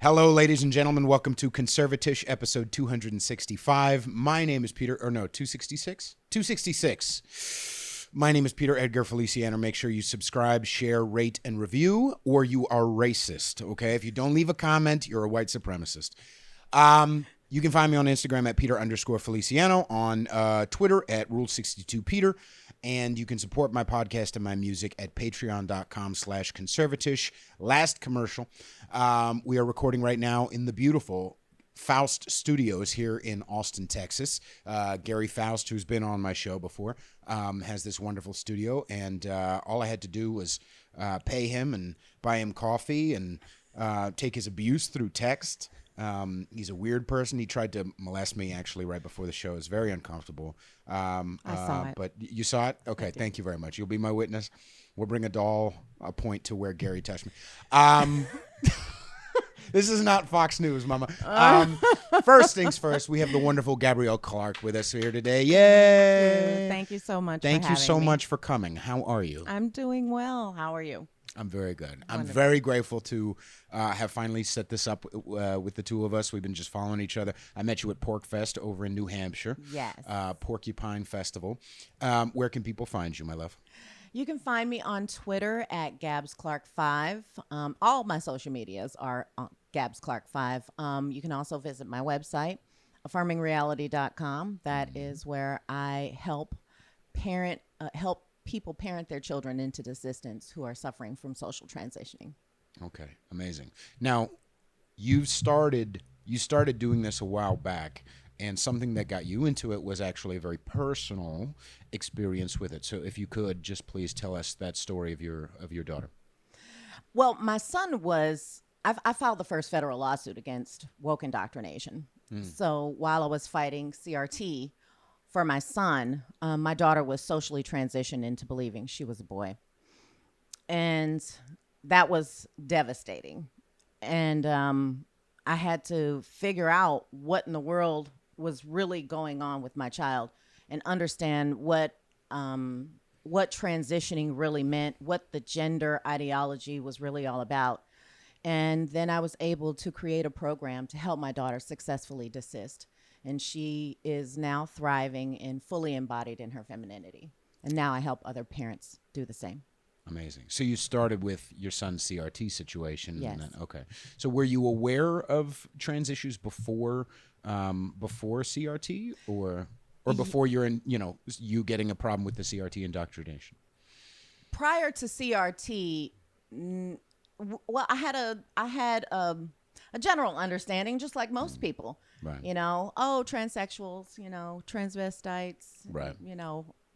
Hello, ladies and gentlemen. Welcome to CONSERVATISH, episode 265. My name is Peter, 266? 266. My name is Peter Edgar Feliciano. Make sure you subscribe, share, rate, and review, or you are racist, okay? If you don't leave a comment, you're a white supremacist. You can find me on Instagram at Peter_Feliciano, on Twitter at Rule62Peter, and you can support my podcast and my music at patreon.com/conservatish. Last commercial. We are recording right now in the beautiful Faust Studios here in Austin, Texas. Gary Faust, who's been on my show before, has this wonderful studio, and all I had to do was pay him and buy him coffee and take his abuse through text. He's a weird person. He tried to molest me actually right before the show. It's very uncomfortable. I saw it. But you saw it? Okay, thank you very much. You'll be my witness. We'll bring a point to where Gary touched me. This is not Fox News, mama. First things first, we have the wonderful Gabrielle Clark with us here today. Yay! Thank you so much Thank for you having so me. much for coming. How are you? I'm doing well. How are you? I'm very good. Wonderful. I'm very grateful to have finally set this up with the two of us. We've been just following each other. I met you at Pork Fest over in New Hampshire. Yes. Porcupine Festival. Where can people find you, my love? You can find me on Twitter at GabsClark5. All my social medias are GabsClark5. You can also visit my website, affirmingreality.com. That is where I help people parent their children into desistance who are suffering from social transitioning. Okay, amazing. Now, you started doing this a while back, and something that got you into it was actually a very personal experience with it. So if you could just please tell us that story of your daughter. Well, my son I filed the first federal lawsuit against woke indoctrination. So while I was fighting CRT for my son, my daughter was socially transitioned into believing she was a boy. And that was devastating. And I had to figure out what in the world was really going on with my child and understand what transitioning really meant, what the gender ideology was really all about. And then I was able to create a program to help my daughter successfully desist. And she is now thriving and fully embodied in her femininity. And now I help other parents do the same. Amazing. So you started with your son's CRT situation. Yes. And then, okay. So were you aware of trans issues before CRT or before you getting a problem with the CRT indoctrination? Prior to CRT, well, I had a general understanding, just like most people. Right. Transsexuals, transvestites, right.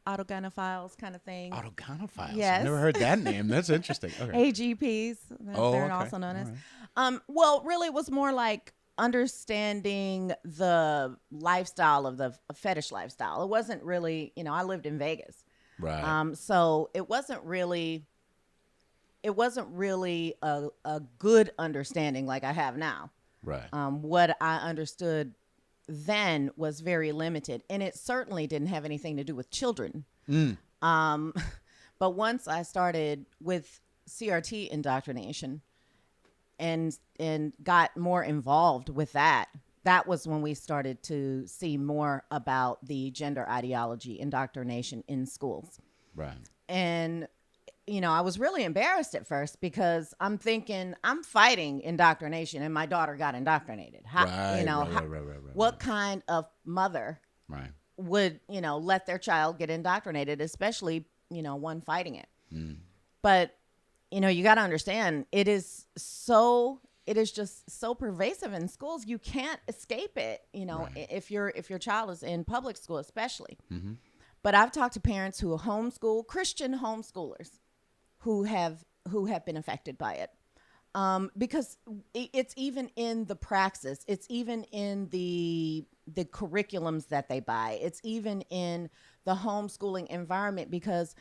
autogynephiles kind of thing. Autogynephiles? Yes. I've never heard that name. That's interesting. Okay. AGPs, they're okay. also known as. Right. Well, really it was more like understanding the lifestyle of the fetish lifestyle. It wasn't really, I lived in Vegas. Right. So it wasn't really a good understanding like I have now. Right. What I understood then was very limited, and it certainly didn't have anything to do with children. But once I started with CRT indoctrination and got more involved with that was when we started to see more about the gender ideology indoctrination in schools. Right. And I was really embarrassed at first because I'm thinking I'm fighting indoctrination and my daughter got indoctrinated. What kind of mother would, let their child get indoctrinated, especially, one fighting it. But, you got to understand it is just so pervasive in schools. You can't escape it, if your child is in public school, especially. Mm-hmm. But I've talked to parents who homeschool, Christian homeschoolers, who have been affected by it, because it's even in the praxis, it's even in the curriculums that they buy, it's even in the homeschooling environment, because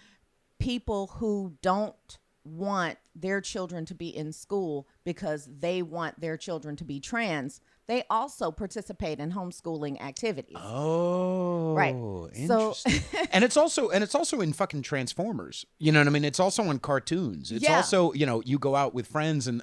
people who don't want their children to be in school because they want their children to be trans, they also participate in homeschooling activities. Oh, right. Interesting. So, and it's also in fucking Transformers. You know what I mean? It's also in cartoons. It's also, you go out with friends and,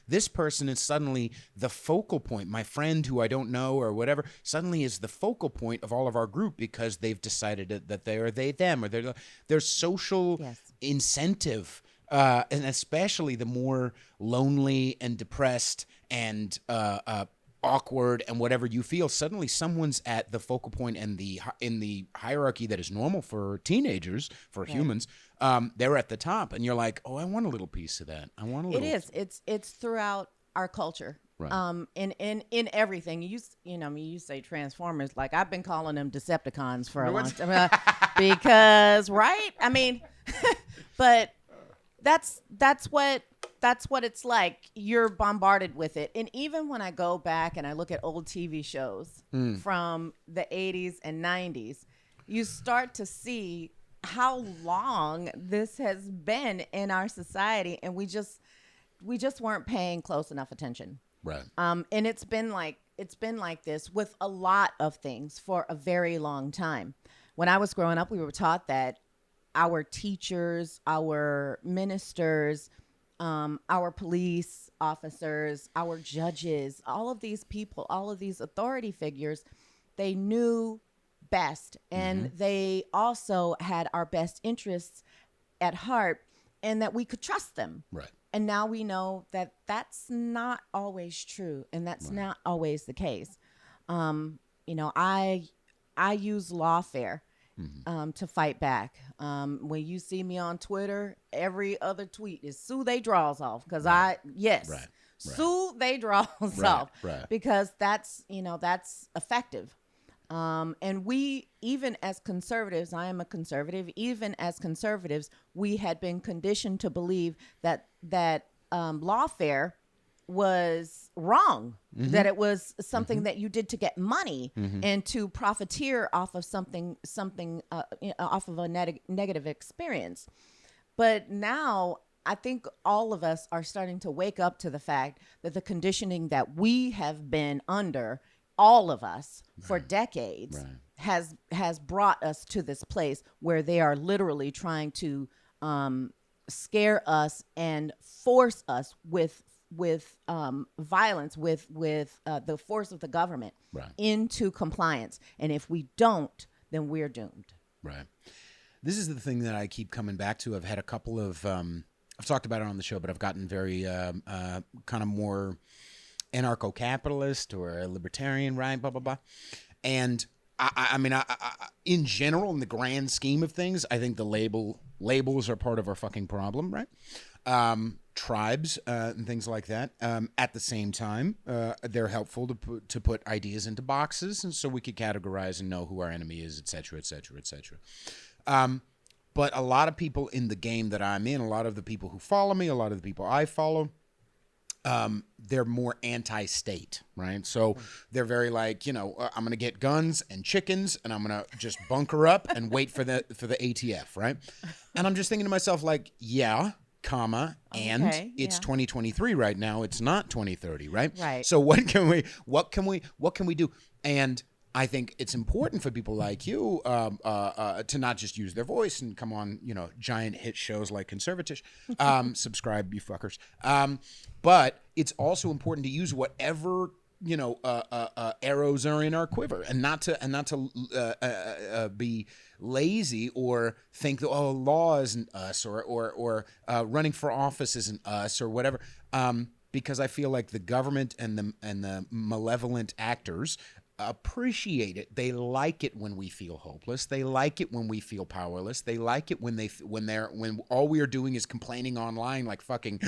this person is suddenly the focal point. My friend who I don't know or whatever suddenly is the focal point of all of our group because they've decided that they are they, them, or there's social incentive. And especially the more lonely and depressed and awkward and whatever you feel, suddenly someone's at the focal point and in the hierarchy that is normal for teenagers, for humans. They're at the top, and you're like, oh, I want a little piece of that. I want a little. It is. It's throughout our culture. Right. In everything. You say Transformers, like I've been calling them Decepticons for a long time because, right? I mean, but that's what it's like. You're bombarded with it. And even when I go back and I look at old TV shows from the 80s and 90s, you start to see how long this has been in our society, and we just weren't paying close enough attention. Right. And it's been like this with a lot of things for a very long time. When I was growing up, we were taught that our teachers, our ministers, our police officers, our judges, all of these people, all of these authority figures, they knew best. And they also had our best interests at heart, and that we could trust them. Right. And now we know that that's not always true, and that's not always the case. I use lawfare to fight back. When you see me on Twitter, every other tweet is sue they draws off, because sue they draws off, because that's effective. And we, even as conservatives, I am a conservative, even as conservatives, we had been conditioned to believe that lawfare was wrong, that it was something that you did to get money and to profiteer off of something off of a negative experience. But now I think all of us are starting to wake up to the fact that the conditioning that we have been under, all of us, for decades, has brought us to this place where they are literally trying to scare us and force us with violence, with the force of the government into compliance. And if we don't, then we're doomed. Right. This is the thing that I keep coming back to. I've had a couple of, I've talked about it on the show, but I've gotten very kind of more anarcho-capitalist or a libertarian, right? Blah, blah, blah. And I mean, in general, in the grand scheme of things, I think the labels are part of our fucking problem, right? Tribes and things like that. At the same time, they're helpful to put ideas into boxes, and so we could categorize and know who our enemy is, et cetera, et cetera, et cetera. But a lot of people in the game that I'm in, a lot of the people who follow me, a lot of the people I follow, they're more anti-state, right? So they're very like, I'm going to get guns and chickens, and I'm going to just bunker up and wait for the ATF, right? And I'm just thinking to myself, like, and it's 2023 right now. It's not 2030, right? Right. So what can we do? And I think it's important for people like you to not just use their voice and come on, giant hit shows like CONSERVATISH. Subscribe, you fuckers. But it's also important to use whatever arrows are in our quiver, and not to be lazy or think that law isn't us or running for office isn't us or whatever. Because I feel like the government and the malevolent actors appreciate it. They like it when we feel hopeless. They like it when we feel powerless. They like it when all we are doing is complaining online like fucking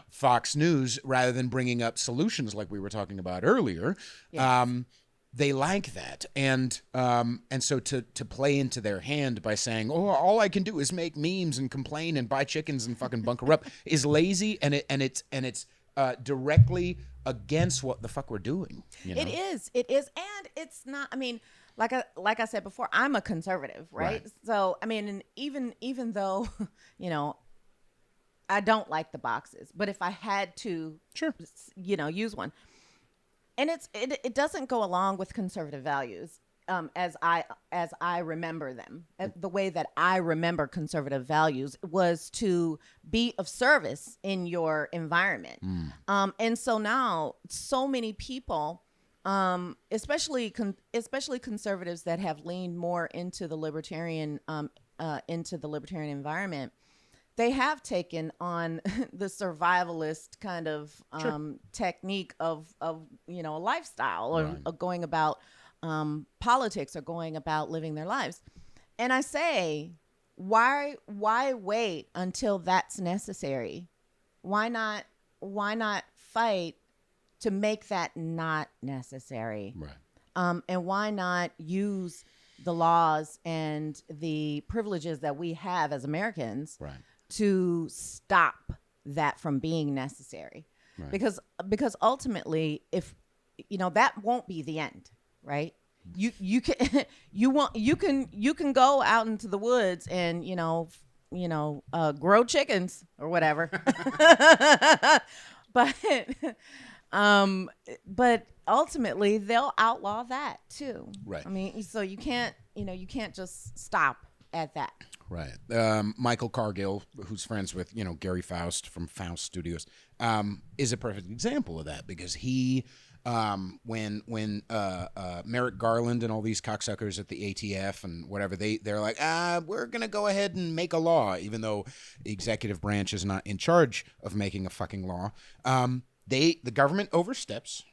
Fox News rather than bringing up solutions like we were talking about earlier. Yes. They like that, and so to play into their hand by saying, all I can do is make memes and complain and buy chickens and fucking bunker up is lazy, and it's directly against what the fuck we're doing. It is, and it's not. I mean, like I said before, I'm a conservative, right? So I mean, and even though I don't like the boxes, but if I had to, use one, and it doesn't go along with conservative values as I remember them. The way that I remember conservative values was to be of service in your environment, and so now so many people, especially conservatives that have leaned more into the libertarian environment. They have taken on the survivalist kind of technique of a lifestyle of going about politics or going about living their lives. And I say, why wait until that's necessary? Why not fight to make that not necessary? Right. And why not use the laws and the privileges that we have as Americans to stop that from being necessary? Right. Because ultimately, if that won't be the end, right? You can you can go out into the woods and grow chickens or whatever, but ultimately they'll outlaw that too. Right. I mean, so you can't just stop at that. Right. Michael Cargill, who's friends with, Gary Faust from Faust Studios, is a perfect example of that, because he, when Merrick Garland and all these cocksuckers at the ATF and whatever, they're like, we're going to go ahead and make a law, even though the executive branch is not in charge of making a fucking law. The government oversteps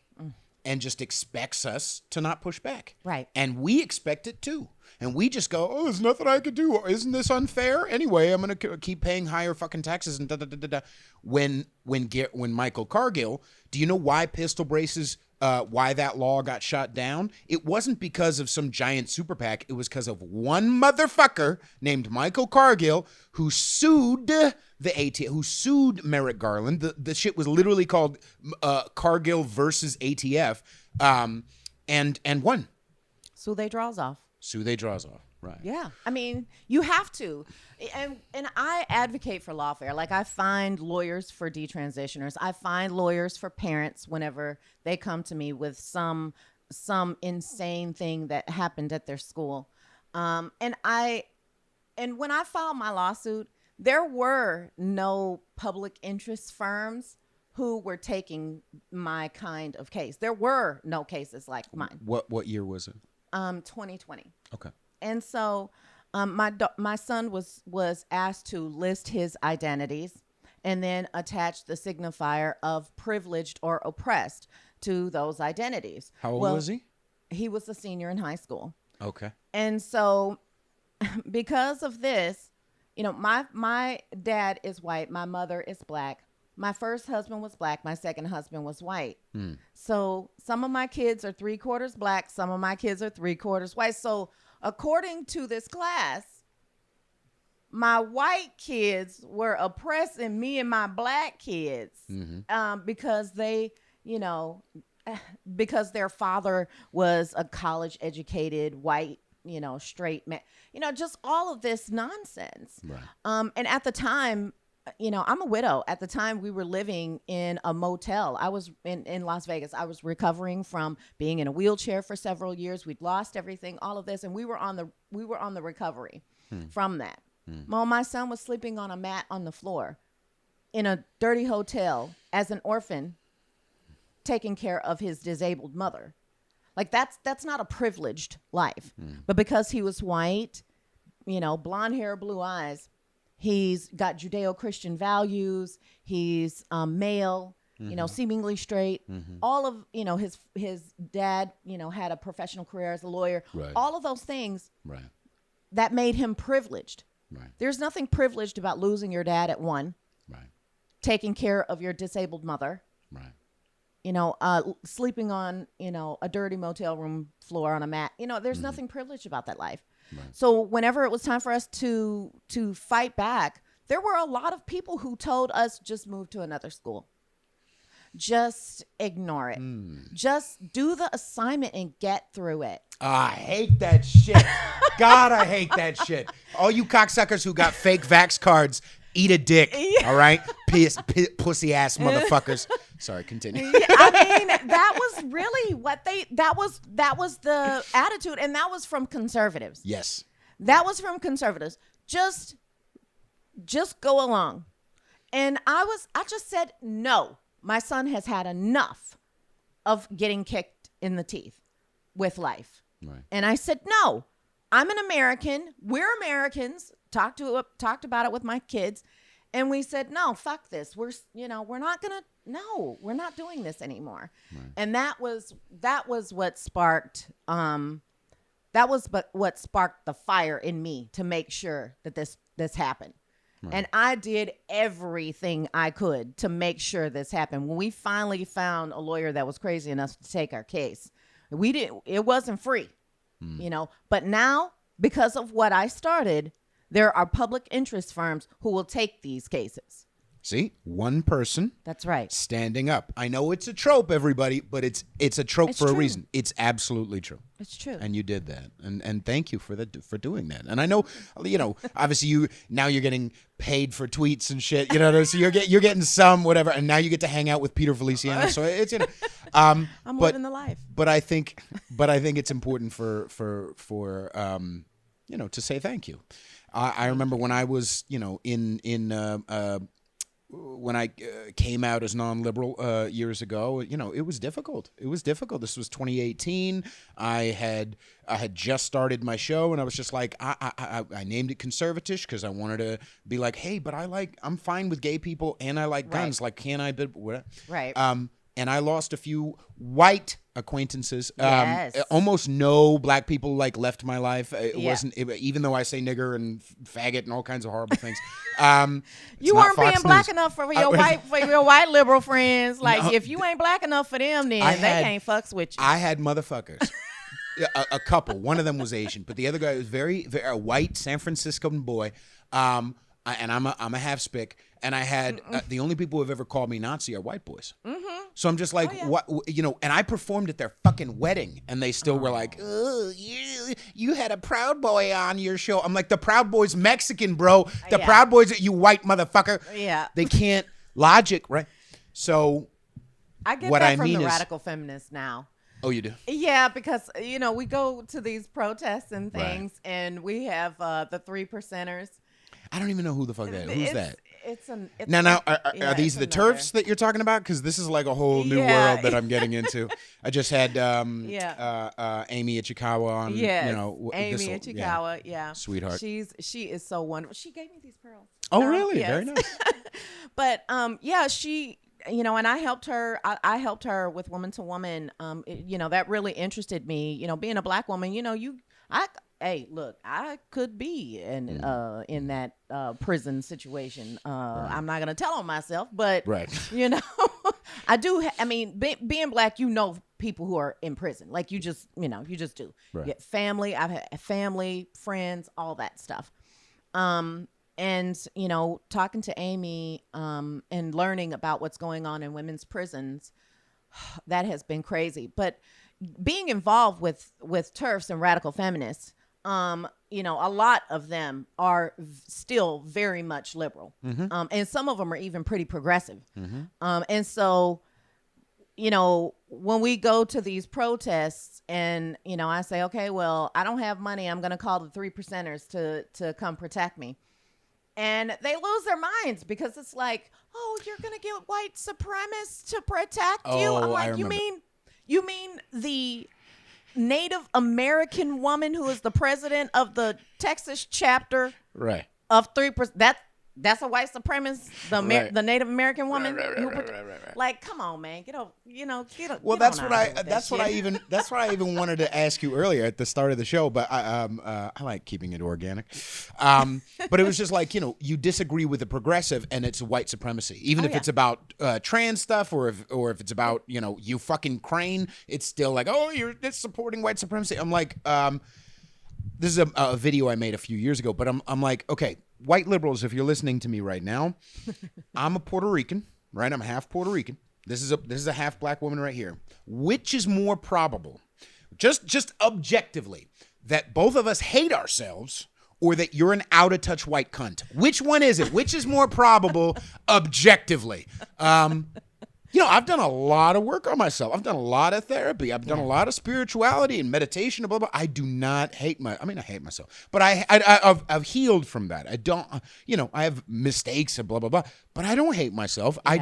and just expects us to not push back. Right. And we expect it too. And we just go, oh, there's nothing I could do. Isn't this unfair? Anyway, I'm going to keep paying higher fucking taxes and da-da-da-da-da. When Michael Cargill, do you know why pistol braces, why that law got shot down? It wasn't because of some giant super PAC. It was because of one motherfucker named Michael Cargill who sued the ATF, who sued Merrick Garland. The shit was literally called Cargill versus ATF, and won. So they draws off. Right. Yeah. I mean, you have to. And I advocate for lawfare. Like, I find lawyers for detransitioners. I find lawyers for parents whenever they come to me with some insane thing that happened at their school. And when I filed my lawsuit, there were no public interest firms who were taking my kind of case. There were no cases like mine. What year was it? 2020. Okay. And so my son was asked to list his identities and then attach the signifier of privileged or oppressed to those identities. How old was he? He was a senior in high school. Okay. And so because of this, my dad is white. My mother is black. My first husband was black. My second husband was white. So some of my kids are 3/4 black. Some of my kids are 3/4 white. So according to this class, my white kids were oppressing me and my black kids because they, because their father was a college educated white, straight man, just all of this nonsense. Right. And at the time, I'm a widow. At the time, we were living in a motel. I was in Las Vegas. I was recovering from being in a wheelchair for several years. We'd lost everything, all of this, and we were on the recovery from that. Well, my son was sleeping on a mat on the floor in a dirty hotel as an orphan, taking care of his disabled mother. Like, that's not a privileged life. But because he was white, blonde hair, blue eyes, he's got Judeo-Christian values. He's male, seemingly straight. All of, his dad, had a professional career as a lawyer. Right. All of those things Right. that made him privileged. Right. There's nothing privileged about losing your dad at one, Right. taking care of your disabled mother, Right. Sleeping on, a dirty motel room floor on a mat. There's nothing privileged about that life. Right. So whenever it was time for us to fight back, there were a lot of people who told us, just move to another school. Just ignore it. Just do the assignment and get through it. I hate that shit. God, I hate that shit. All you cocksuckers who got fake vax cards, Eat a dick, all right? Pussy ass motherfuckers. Sorry, continue. I mean, that was really what that was the attitude, and that was from conservatives. Yes. That was from conservatives. Just go along. And I just said, no, my son has had enough of getting kicked in the teeth with life. Right. And I said, no, I'm an American. We're Americans. Talked about it with my kids. And we said, no, fuck this. We're not doing this anymore. Right. And that was what sparked, what sparked the fire in me to make sure that this happened. Right. And I did everything I could to make sure this happened. When we finally found a lawyer that was crazy enough to take our case, it wasn't free, but now because of what I started, there are public interest firms who will take these cases. See, one person. That's right. Standing up. I know it's a trope, everybody, but it's a trope for a reason. It's absolutely true. It's true. And you did that, and thank you for doing that. And I know, obviously you're getting paid for tweets and shit. So you're getting some whatever, and now you get to hang out with Peter Feliciano. So it's I'm living the life. But I think it's important for to say thank you. I remember when I was when I came out as non-liberal years ago, it was difficult. It was difficult. This was 2018. I had just started my show, and I was just like, I named it CONSERVATISH because I wanted to be like, hey, but I'm fine with gay people, and I like guns. Like, can I? Right. And I lost a few white acquaintances. Yes. Almost no black people left my life. Even though I say nigger and faggot and all kinds of horrible things. You weren't being black enough for your white liberal friends. If you ain't black enough for them, then they can't fucks with you. I had motherfuckers. a couple. One of them was Asian, but the other guy was very, very a white San Franciscan boy. And I'm a half spick. And I had the only people who have ever called me Nazi are white boys. Mm-hmm. So I'm just like, what, and I performed at their fucking wedding, and they still were like, oh, you had a Proud Boy on your show. I'm like, the Proud Boy's Mexican, bro. The Proud Boy's, you white motherfucker. Yeah. They can't logic, right? So I get that from the radical feminists now. Oh, you do? Yeah, because, we go to these protests and things, and we have the 3%ers. I don't even know who the fuck that is. Who's that? Are these the TERFs that you're talking about? Because this is like a whole new world that I'm getting into. I just had Amy Ichikawa on. Yes, Amy Ichikawa, sweetheart. She is so wonderful. She gave me these pearls. Oh, really? Yes. Very nice. But she, and I helped her. I helped her with Woman to Woman. That really interested me. Being a black woman, hey, look, I could be in that prison situation. I'm not gonna tell on myself, but I do. Being black, people who are in prison, like you just do. Right. You get family. I've had family, friends, all that stuff. And talking to Amy, and learning about what's going on in women's prisons, that has been crazy. But being involved with TERFs and radical feminists. A lot of them are still very much liberal. Mm-hmm. And some of them are even pretty progressive. Mm-hmm. And so, when we go to these protests and, I say, okay, well, I don't have money. I'm going to call the 3%ers to come protect me. And they lose their minds because it's like, oh, you're going to get white supremacists to protect you? I'm like, you mean the Native American woman who is the president of the Texas chapter of 3%. That's a white supremacist, the Native American woman. Right. Like, come on, man, get over. Well, that's what I even wanted to ask you earlier at the start of the show, but I like keeping it organic. But it was just like, you disagree with the progressive, and it's white supremacy, even if it's about trans stuff, or if it's about you fucking Crane, it's still like, oh, you're supporting white supremacy. I'm like, this is a video I made a few years ago, but I'm like, okay. White liberals, if you're listening to me right now, I'm a Puerto Rican, right? I'm half Puerto Rican. This is a half black woman right here. Which is more probable, just objectively, that both of us hate ourselves, or that you're an out-of-touch white cunt? Which one is it? Which is more probable objectively? I've done a lot of work on myself. I've done a lot of therapy. I've done a lot of spirituality and meditation and blah, blah. I do not hate I hate myself, but I've healed from that. I don't, I have mistakes and blah, blah, blah, but I don't hate myself. Yeah.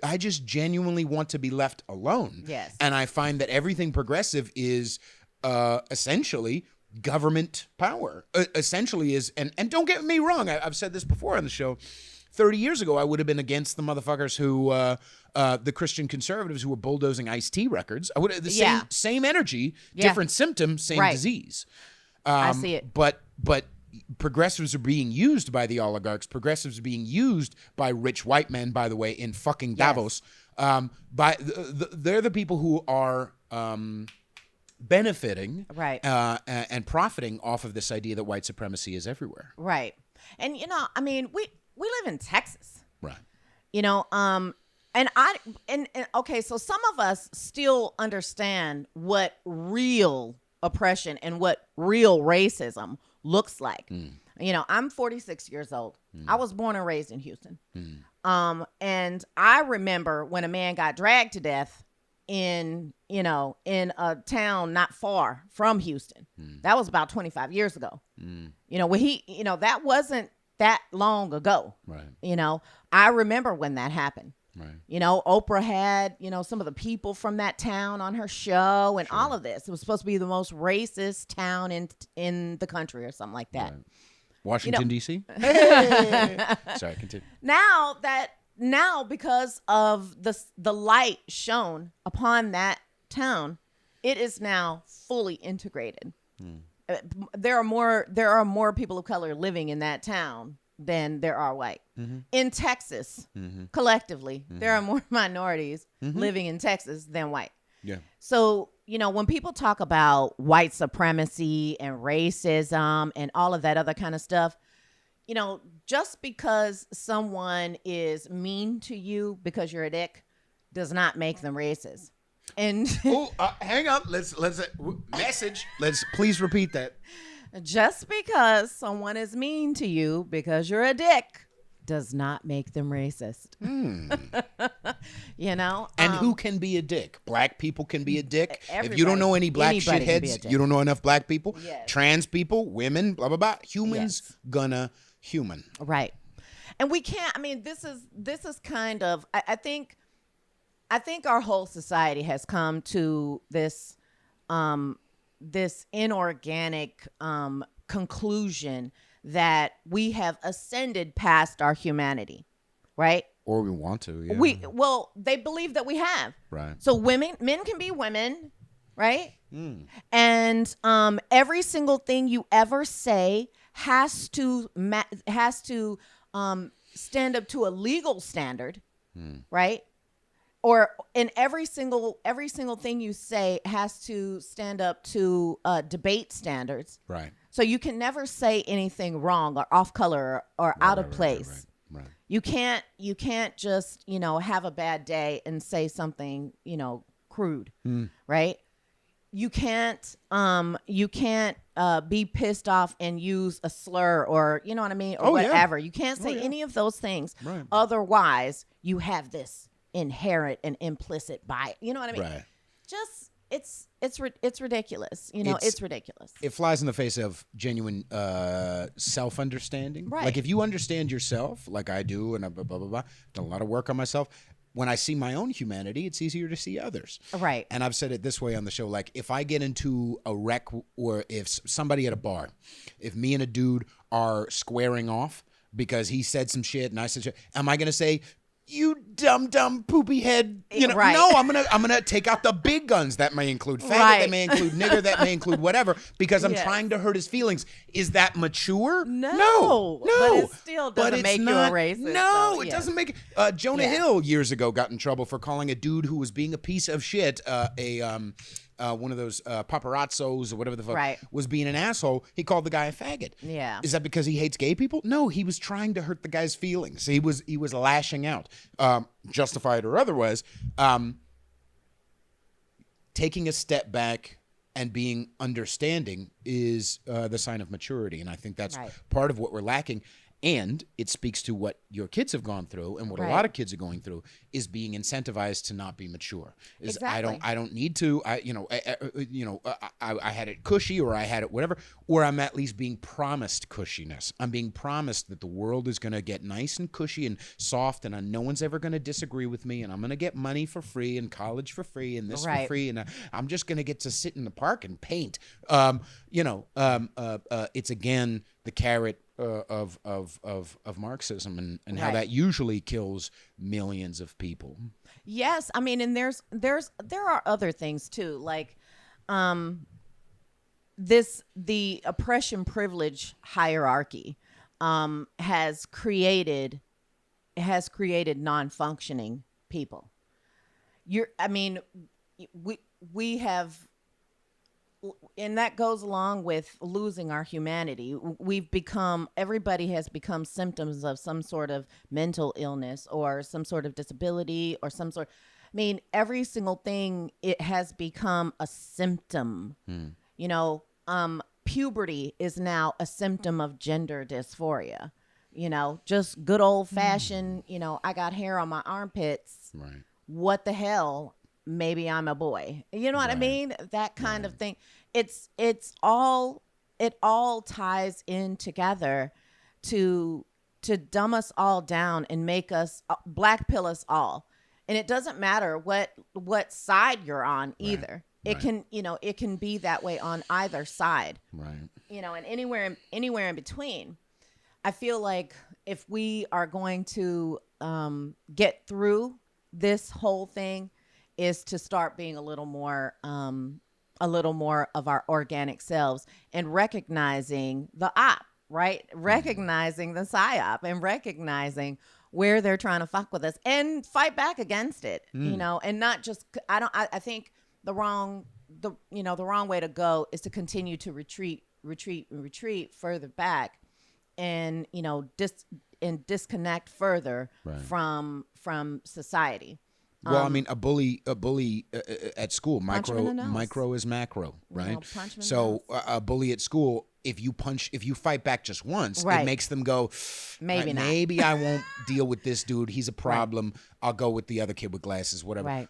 I just genuinely want to be left alone. Yes. And I find that everything progressive is essentially government power. Essentially is, and don't get me wrong, I've said this before on the show, 30 years ago, I would have been against the motherfuckers who, the Christian conservatives who were bulldozing Ice-T records. I would have the same energy, different symptom, same disease. I see it. But progressives are being used by the oligarchs. Progressives are being used by rich white men, by the way, in fucking Davos. They're the people who are benefiting and profiting off of this idea that white supremacy is everywhere. Right. And, we live in Texas. Right. Okay, so some of us still understand what real oppression and what real racism looks like. I'm 46 years old. I was born and raised in Houston. And I remember when a man got dragged to death in a town not far from Houston. That was about 25 years ago. When that wasn't that long ago. Right. I remember when that happened. Right. Oprah had, some of the people from that town on her show and all of this. It was supposed to be the most racist town in the country or something like that. Right. Washington, D.C.? Hey! Sorry, continue. Now, because of the light shown upon that town, it is now fully integrated. There are more people of color living in that town than there are white. In Texas, collectively, there are more minorities living in Texas than white. Yeah. So, when people talk about white supremacy and racism and all of that other kind of stuff, just because someone is mean to you because you're a dick does not make them racist. And hang on. Let's message. Let's please repeat that. Just because someone is mean to you because you're a dick does not make them racist. And who can be a dick? Black people can be a dick. If you don't know any black shitheads, you don't know enough black people. Yes. Trans people, women, blah blah blah. Humans gonna human. Right. And we can't. This is kind of. I think our whole society has come to this inorganic conclusion that we have ascended past our humanity, right? Or we want to. Yeah. They believe that we have. Right. So men can be women, right? And every single thing you ever say has to stand up to a legal standard, right? Or in every single thing you say has to stand up to debate standards. Right. So you can never say anything wrong or off color or out of place. Right. You can't just, have a bad day and say something, crude. Right. You can't be pissed off and use a slur or, you know what I mean? Or whatever. Yeah. You can't say any of those things. Right. Otherwise you have this inherent and implicit bias. You know what I mean? Right. Just it's ridiculous. It's ridiculous. It flies in the face of genuine self-understanding. Right. Like if you understand yourself, like I do, and blah blah blah, done a lot of work on myself. When I see my own humanity, it's easier to see others. Right. And I've said it this way on the show: like if I get into a wreck, or if somebody at a bar, if me and a dude are squaring off because he said some shit and I said shit, am I gonna say, "You dumb poopy head"? Right. No, I'm gonna take out the big guns. That may include faggot, that may include nigger, that may include whatever, because I'm trying to hurt his feelings. Is that mature? No. But it still doesn't make you a racist. No, so, it doesn't make it. Jonah Hill years ago got in trouble for calling a dude who was being a piece of shit, one of those paparazzos or whatever the fuck was being an asshole. He called the guy a faggot. Yeah. Is that because he hates gay people? No, he was trying to hurt the guy's feelings. He was lashing out, justified or otherwise. Taking a step back and being understanding is the sign of maturity. And I think that's Right. part of what we're lacking. And it speaks to what your kids have gone through, and what a lot of kids are going through is being incentivized to not be mature. Is Exactly. I don't need to. I had it cushy, or I had it whatever, or I'm at least being promised cushiness. I'm being promised that the world is going to get nice and cushy and soft, and no one's ever going to disagree with me, and I'm going to get money for free and college for free and this for free, and I'm just going to get to sit in the park and paint. It's again the carrot of Marxism and how that usually kills millions of people. Yes, I mean, and there are other things too, like the oppression privilege hierarchy has created non-functioning people. We have. And that goes along with losing our humanity. Everybody has become symptoms of some sort of mental illness or some sort of disability or every single thing, it has become a symptom. Puberty is now a symptom of gender dysphoria. Just good old fashioned, I got hair on my armpits. Right. What the hell? Maybe I'm a boy. You know what I mean? That kind of thing. It all ties in together to dumb us all down and make us black pill us all. And it doesn't matter what side you're on either. It can be that way on either side. Right. And anywhere in between. I feel like if we are going to get through this whole thing, is to start being a little more of our organic selves and recognizing the op, right? Recognizing the psyop and recognizing where they're trying to fuck with us and fight back against it, and not just, I think the wrong way to go is to continue to retreat further back and, disconnect further from society. Well, a bully at school, micro is macro, right? So a bully at school, if you fight back just once, it makes them go, maybe not. Maybe I won't deal with this dude. He's a problem. I'll go with the other kid with glasses, whatever. Right.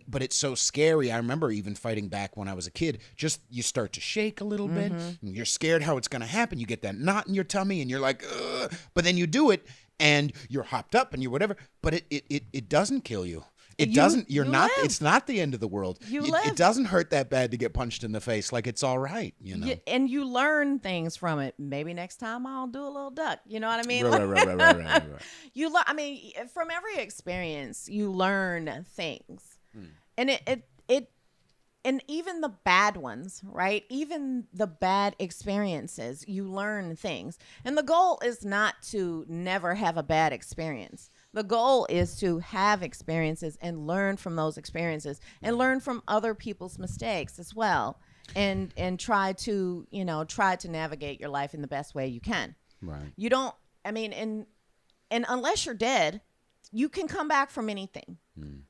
But it's so scary. I remember even fighting back when I was a kid. Just you start to shake a little bit. And you're scared how it's going to happen. You get that knot in your tummy, and you're like, ugh. But then you do it. And you're hopped up and you're whatever, but it doesn't kill you. It doesn't. You're not. Live. It's not the end of the world. It doesn't hurt that bad to get punched in the face. Like, it's all right. And you learn things from it. Maybe next time I'll do a little duck. You know what I mean? Right. You from every experience, you learn things, and and even the bad ones, right? Even the bad experiences, you learn things. And the goal is not to never have a bad experience. The goal is to have experiences and learn from those experiences and learn from other people's mistakes as well. And try to navigate your life in the best way you can. Right. You don't, and unless you're dead, you can come back from anything.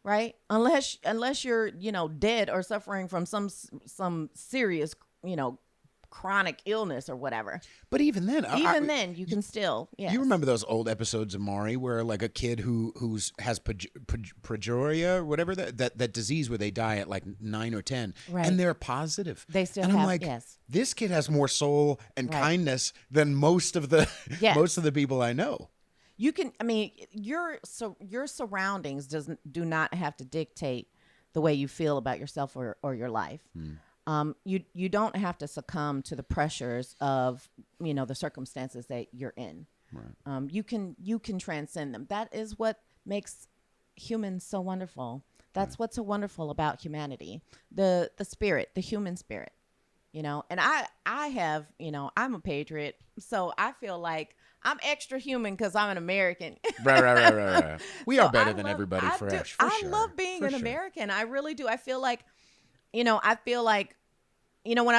Right? Unless you're, dead or suffering from some serious, chronic illness or whatever. But even then, you can still. Yes. You remember those old episodes of Maury where like a kid who has progeria or whatever, that disease where they die at like 9 or 10, and they're positive. They still and have. I'm like, yes. This kid has more soul and kindness than most of the people I know. You can, your surroundings do not have to dictate the way you feel about yourself or your life. You don't have to succumb to the pressures of, the circumstances that you're in. Right. You can transcend them. That is what makes humans so wonderful. That's what's so wonderful about humanity. The spirit, the human spirit, and I have, I'm a patriot. So I feel like I'm extra human because I'm an American. Right. We are better than everybody for sure. I love being an American. I really do. I feel like, when I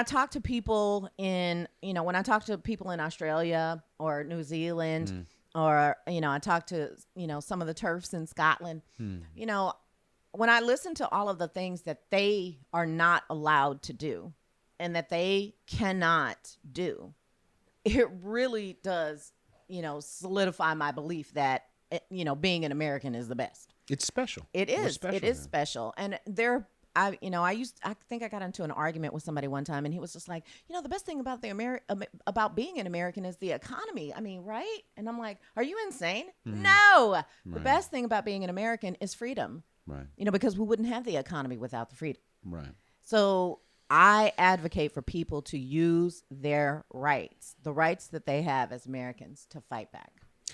talk to people in Australia or New Zealand, or, I talk to, some of the TERFs in Scotland, when I listen to all of the things that they are not allowed to do and that they cannot do, it really does, solidify my belief that, being an American is the best. It's special. It is. It is special. And I think I got into an argument with somebody one time, and he was just like, the best thing about about being an American is the economy. I mean, right? And I'm like, are you insane? No. Right. The best thing about being an American is freedom. Right. Because we wouldn't have the economy without the freedom. Right. So I advocate for people to use their rights, the rights that they have as Americans, to fight back.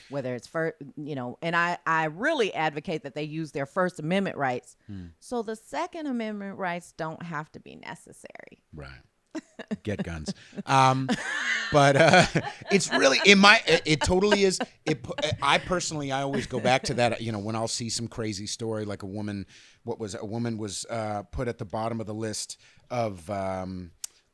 Whether it's and I really advocate that they use their First Amendment rights. So the Second Amendment rights don't have to be necessary. Right. Get guns. But it's really it totally is. I always go back to that, when I'll see some crazy story, like a woman was put at the bottom of the list of,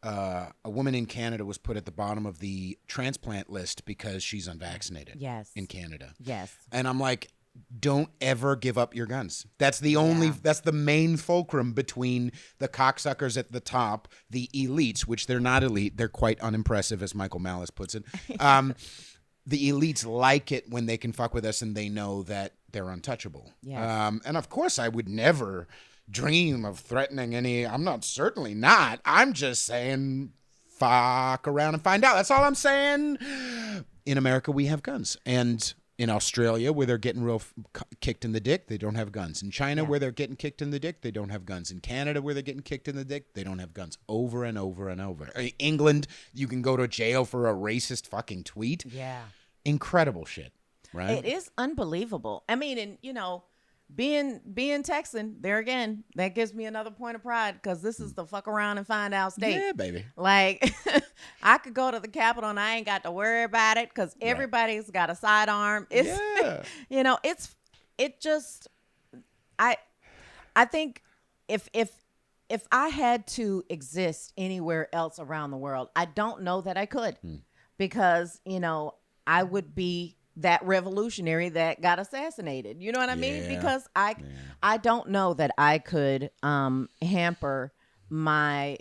a woman in Canada was put at the bottom of the transplant list because she's unvaccinated. Yes. In Canada. Yes. And I'm like, don't ever give up your guns. That's that's the main fulcrum between the cocksuckers at the top, the elites, which they're not elite. They're quite unimpressive, as Michael Malice puts it. The elites like it when they can fuck with us and they know that they're untouchable. Yes. And of course I would never dream of threatening certainly not. I'm just saying, fuck around and find out. That's all I'm saying. In America, we have guns. And in Australia, where they're getting kicked in the dick, they don't have guns. In China, where they're getting kicked in the dick, they don't have guns. In Canada, where they're getting kicked in the dick, they don't have guns. Over and over and over. In England, you can go to jail for a racist fucking tweet. Yeah. Incredible shit, right? It is unbelievable. I mean, and, being Texan, there again, that gives me another point of pride, because this is the fuck around and find out state. Yeah, baby. Like, I could go to the Capitol and I ain't got to worry about it, because everybody's got a sidearm. I think if I had to exist anywhere else around the world, I don't know that I could, because, I would be that revolutionary that got assassinated. You know what I mean? Because I don't know that I could hamper my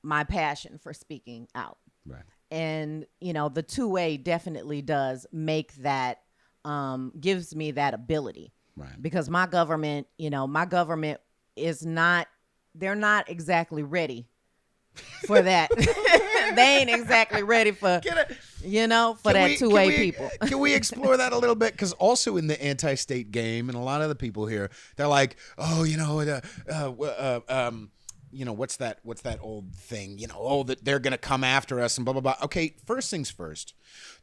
my passion for speaking out. Right. And the two-way definitely does make that gives me that ability. Right. Because my government is not, they're not exactly ready for that. They ain't exactly ready for that two-way people. Can we explore that a little bit? Because also in the AntiState game, and a lot of the people here, they're like, oh, what's that old thing? That they're gonna come after us and blah blah blah. Okay, first things first.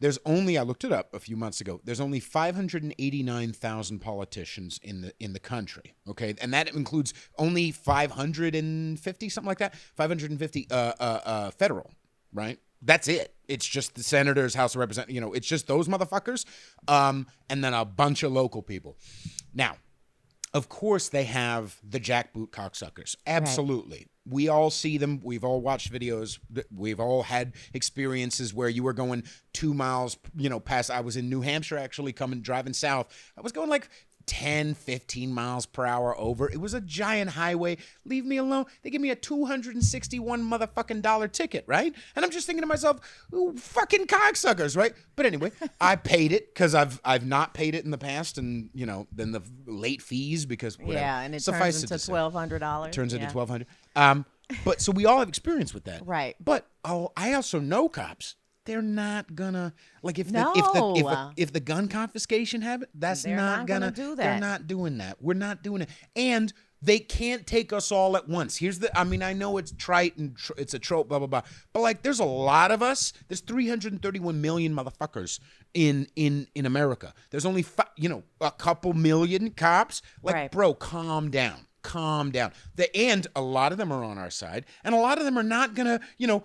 There's only, I looked it up a few months ago, there's only 589,000 politicians in the country. Okay, and that includes only 550, something like that, 550 federal. Right? That's it. It's just the senators, House of Representatives, it's just those motherfuckers, and then a bunch of local people. Now, of course, they have the jackboot cocksuckers. Absolutely. Right. We all see them. We've all watched videos. We've all had experiences where you were going 2 miles, past. I was in New Hampshire, actually, driving south. I was going like 10, 15 miles per hour over. It was a giant highway. Leave me alone. They give me a $261 motherfucking dollar ticket, right? And I'm just thinking to myself, ooh, fucking cocksuckers, right? But anyway, I paid it because I've not paid it in the past, and then the late fees, because whatever. Yeah, and it turns into $1,200. Turns into $1,200. But so we all have experience with that, right? But I also know cops. They're not gonna, like, if the gun confiscation habit, they're not gonna do that. They're not doing that. We're not doing it, and they can't take us all at once. I know it's trite and it's a trope, blah blah blah, but like, there's a lot of us. There's 331 million motherfuckers in America. There's only a couple million cops. Like, right. Bro, calm down. And a lot of them are on our side, and a lot of them are not gonna, we're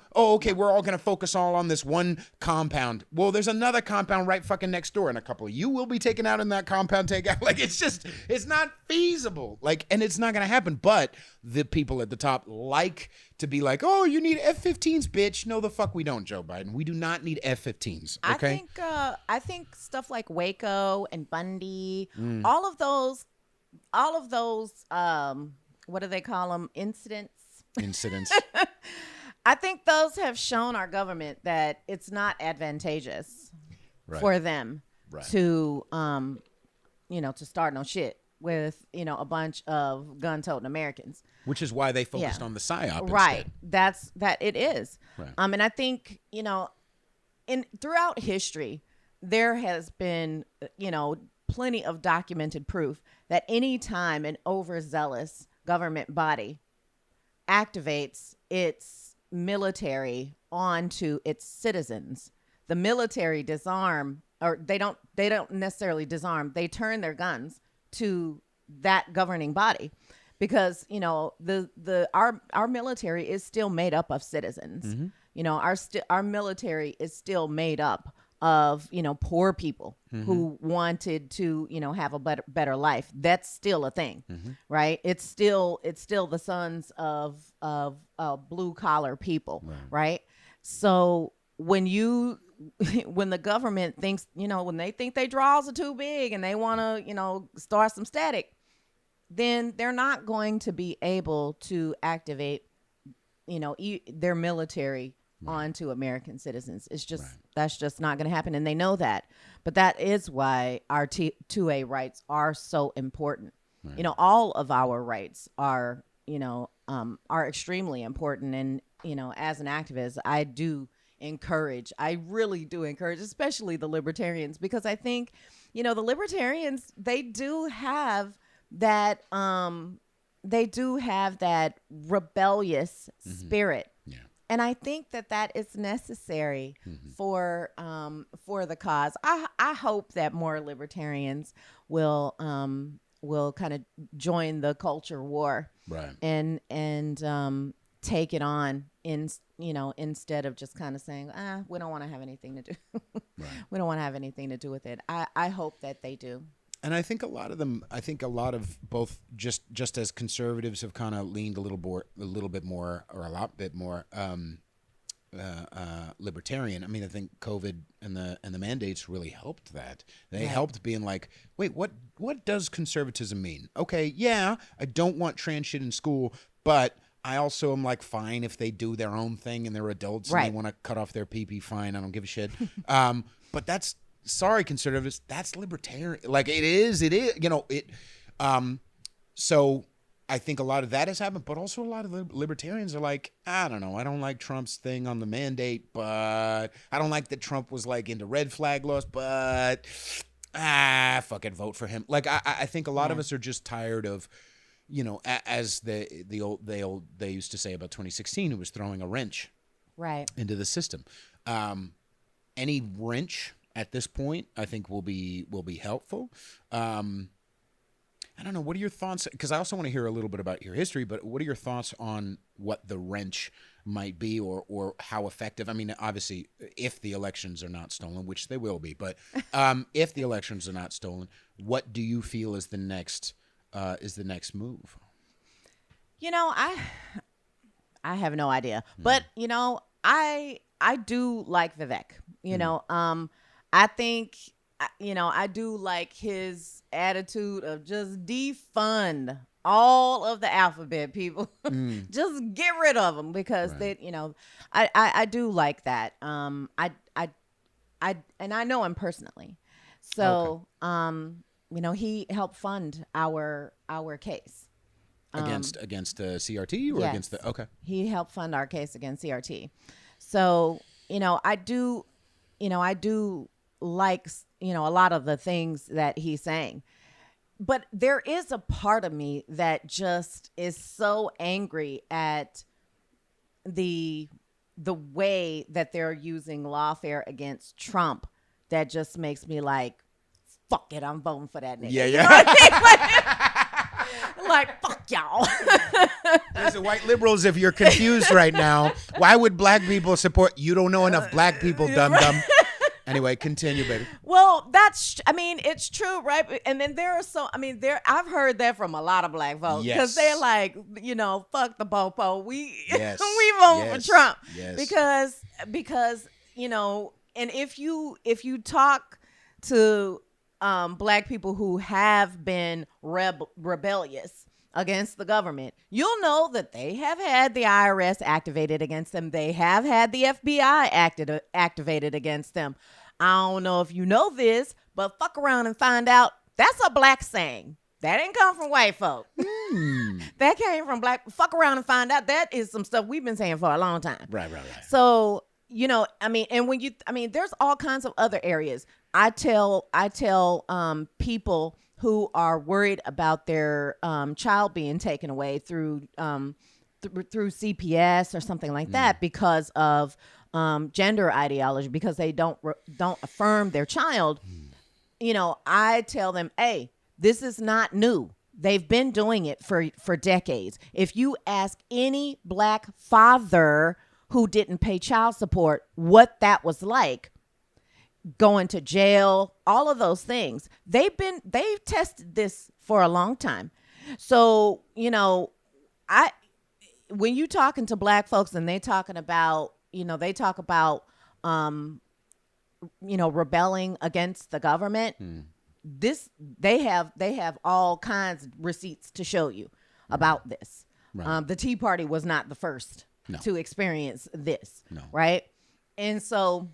all gonna focus all on this one compound. Well, there's another compound right fucking next door, and a couple of you will be taken out in that compound takeout. Like, it's not feasible. Like, and it's not gonna happen. But the people at the top like to be like, oh, you need F-15s, bitch. No, the fuck we don't, Joe Biden. We do not need F-15s. Okay. I think stuff like Waco and Bundy, all of those. all of those, what do they call them? Incidents. I think those have shown our government that it's not advantageous for them to, to start no shit with, a bunch of gun-toting Americans. Which is why they focused on the PSYOP right. instead. That it is. Right. And I think, throughout history, there has been, plenty of documented proof that any time an overzealous government body activates its military onto its citizens, the military disarm, or they don't necessarily disarm, they turn their guns to that governing body, because our military is still made up of citizens. Mm-hmm. Our military is still made up of poor people mm-hmm. who wanted to have a better life. That's still a thing, mm-hmm. right? It's still the sons of blue collar people, right? So when the government thinks, when they think their draws are too big and they want to start some static, then they're not going to be able to activate their military onto American citizens. It's just that's just not going to happen, and they know that. But that is why our 2A rights are so important. Right. All of our rights are extremely important. And as an activist, I really do encourage, especially the Libertarians, because I think the Libertarians, they do have that rebellious mm-hmm. spirit. Yeah. And I think that is necessary mm-hmm. for the cause. I hope that more Libertarians will kind of join the culture war, and take it on instead of just kind of saying, we don't want to have anything to do. We don't want to have anything to do with it. I hope that they do. And I think a lot of both just as conservatives have kind of leaned a lot bit more libertarian. I mean, I think COVID and the mandates really helped that. They helped being like, wait, what does conservatism mean? Okay, yeah, I don't want trans shit in school, but I also am like fine if they do their own thing and they're adults and they want to cut off their pee-pee, fine, I don't give a shit. But that's, sorry, conservatives, that's libertarian. Like it is. So I think a lot of that has happened, but also a lot of libertarians are like, I don't know, I don't like Trump's thing on the mandate, but I don't like that Trump was like into red flag laws, but fucking vote for him. Like I think a lot of us are just tired of, as they used to say about 2016, who was throwing a wrench into the system. Any wrench at this point, I think will be helpful. I don't know. What are your thoughts? Because I also want to hear a little bit about your history, but what are your thoughts on what the wrench might be, or how effective? I mean, obviously, if the elections are not stolen, which they will be, but if the elections are not stolen, what do you feel is the next move? I have no idea, but I do like Vivek. I think, I do like his attitude of just defund all of the alphabet people. Just get rid of them, because they, I do like that. And I know him personally. So, he helped fund our case. Against CRT or against the, okay. He helped fund our case against CRT. So, I do like, a lot of the things that he's saying, but there is a part of me that just is so angry at the way that they're using lawfare against Trump, that just makes me like, fuck it, I'm voting for that nigga. Yeah. You know what I mean? Like, fuck y'all. There's white liberals, if you're confused right now, why would black people support? You don't know enough black people, dum-dum. Anyway, continue, baby. Well, it's true, right? And then I've heard that from a lot of black folks, because they're like, fuck the popo. We vote for Trump because and if you talk to black people who have been rebellious against the government, you'll know that they have had the IRS activated against them. They have had the FBI activated against them. I don't know if you know this, but fuck around and find out that's a black saying. That didn't come from white folk. That came from black. Fuck around and find out. That is some stuff we've been saying for a long time. Right. So, there's all kinds of other areas. I tell people who are worried about their child being taken away through CPS or something like that because of gender ideology, because they don't affirm their child. I tell them, hey, this is not new. They've been doing it for decades. If you ask any black father who didn't pay child support what that was like, going to jail, all of those things, they've tested this for a long time. So, when you talking to black folks and they talk about rebelling against the government, they have all kinds of receipts to show you about this. Right. The Tea Party was not the first to experience this. No. Right. And so,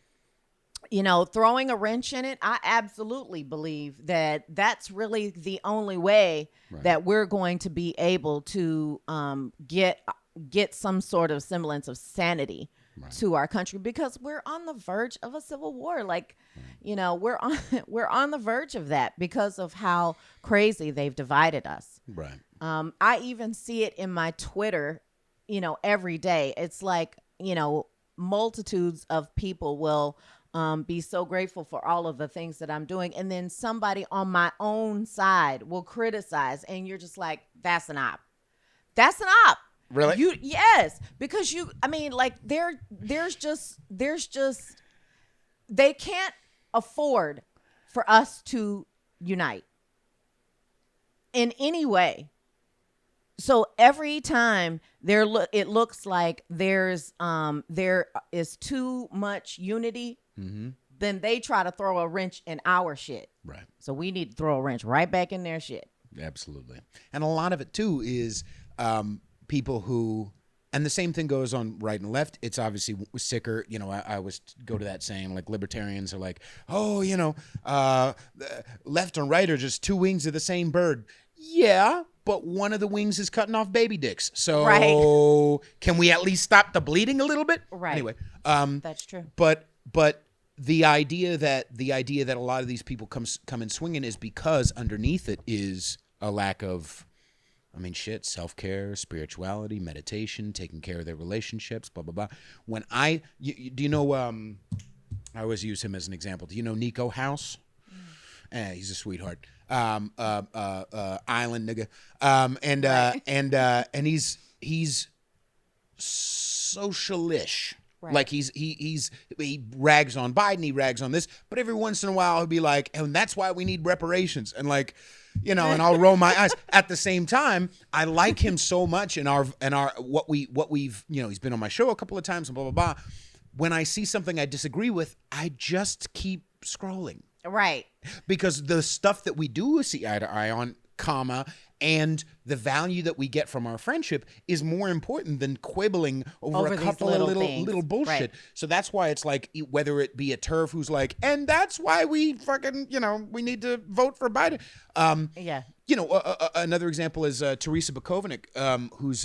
throwing a wrench in it, I absolutely believe that that's really the only way that we're going to be able to get some sort of semblance of sanity to our country, because we're on the verge of a civil war. We're on the verge of that because of how crazy they've divided us. Right. I even see it in my Twitter, every day. It's like, multitudes of people will be so grateful for all of the things that I'm doing. And then somebody on my own side will criticize. And you're just like, that's an op. That's an op. Really? Yes. Because there's just, they can't afford for us to unite in any way. So every time it looks like there is too much unity, then they try to throw a wrench in our shit. Right. So we need to throw a wrench right back in their shit. Absolutely. And a lot of it too is people who, and the same thing goes on right and left. It's obviously sicker. I always go to that saying, like, libertarians are like, left and right are just two wings of the same bird. Yeah, but one of the wings is cutting off baby dicks. So can we at least stop the bleeding a little bit? Right. Anyway, that's true. But the idea that a lot of these people come in swinging is because underneath it is a lack of, self-care, spirituality, meditation, taking care of their relationships, blah, blah, blah. When I always use him as an example. Do you know Nico House? He's a sweetheart. Island nigga. And he's socialish. Right. Like he rags on Biden, he rags on this, but every once in a while he'll be like, and that's why we need reparations. And and I'll roll my eyes. At the same time, I like him so much in our what we've he's been on my show a couple of times and blah, blah, blah. When I see something I disagree with, I just keep scrolling. Right. Because the stuff that we do see eye to eye on, and the value that we get from our friendship is more important than quibbling over a couple of little bullshit. Right. So that's why it's like, whether it be a TERF who's like, and that's why we fucking, we need to vote for Biden. Another example is Teresa Bukovic, who's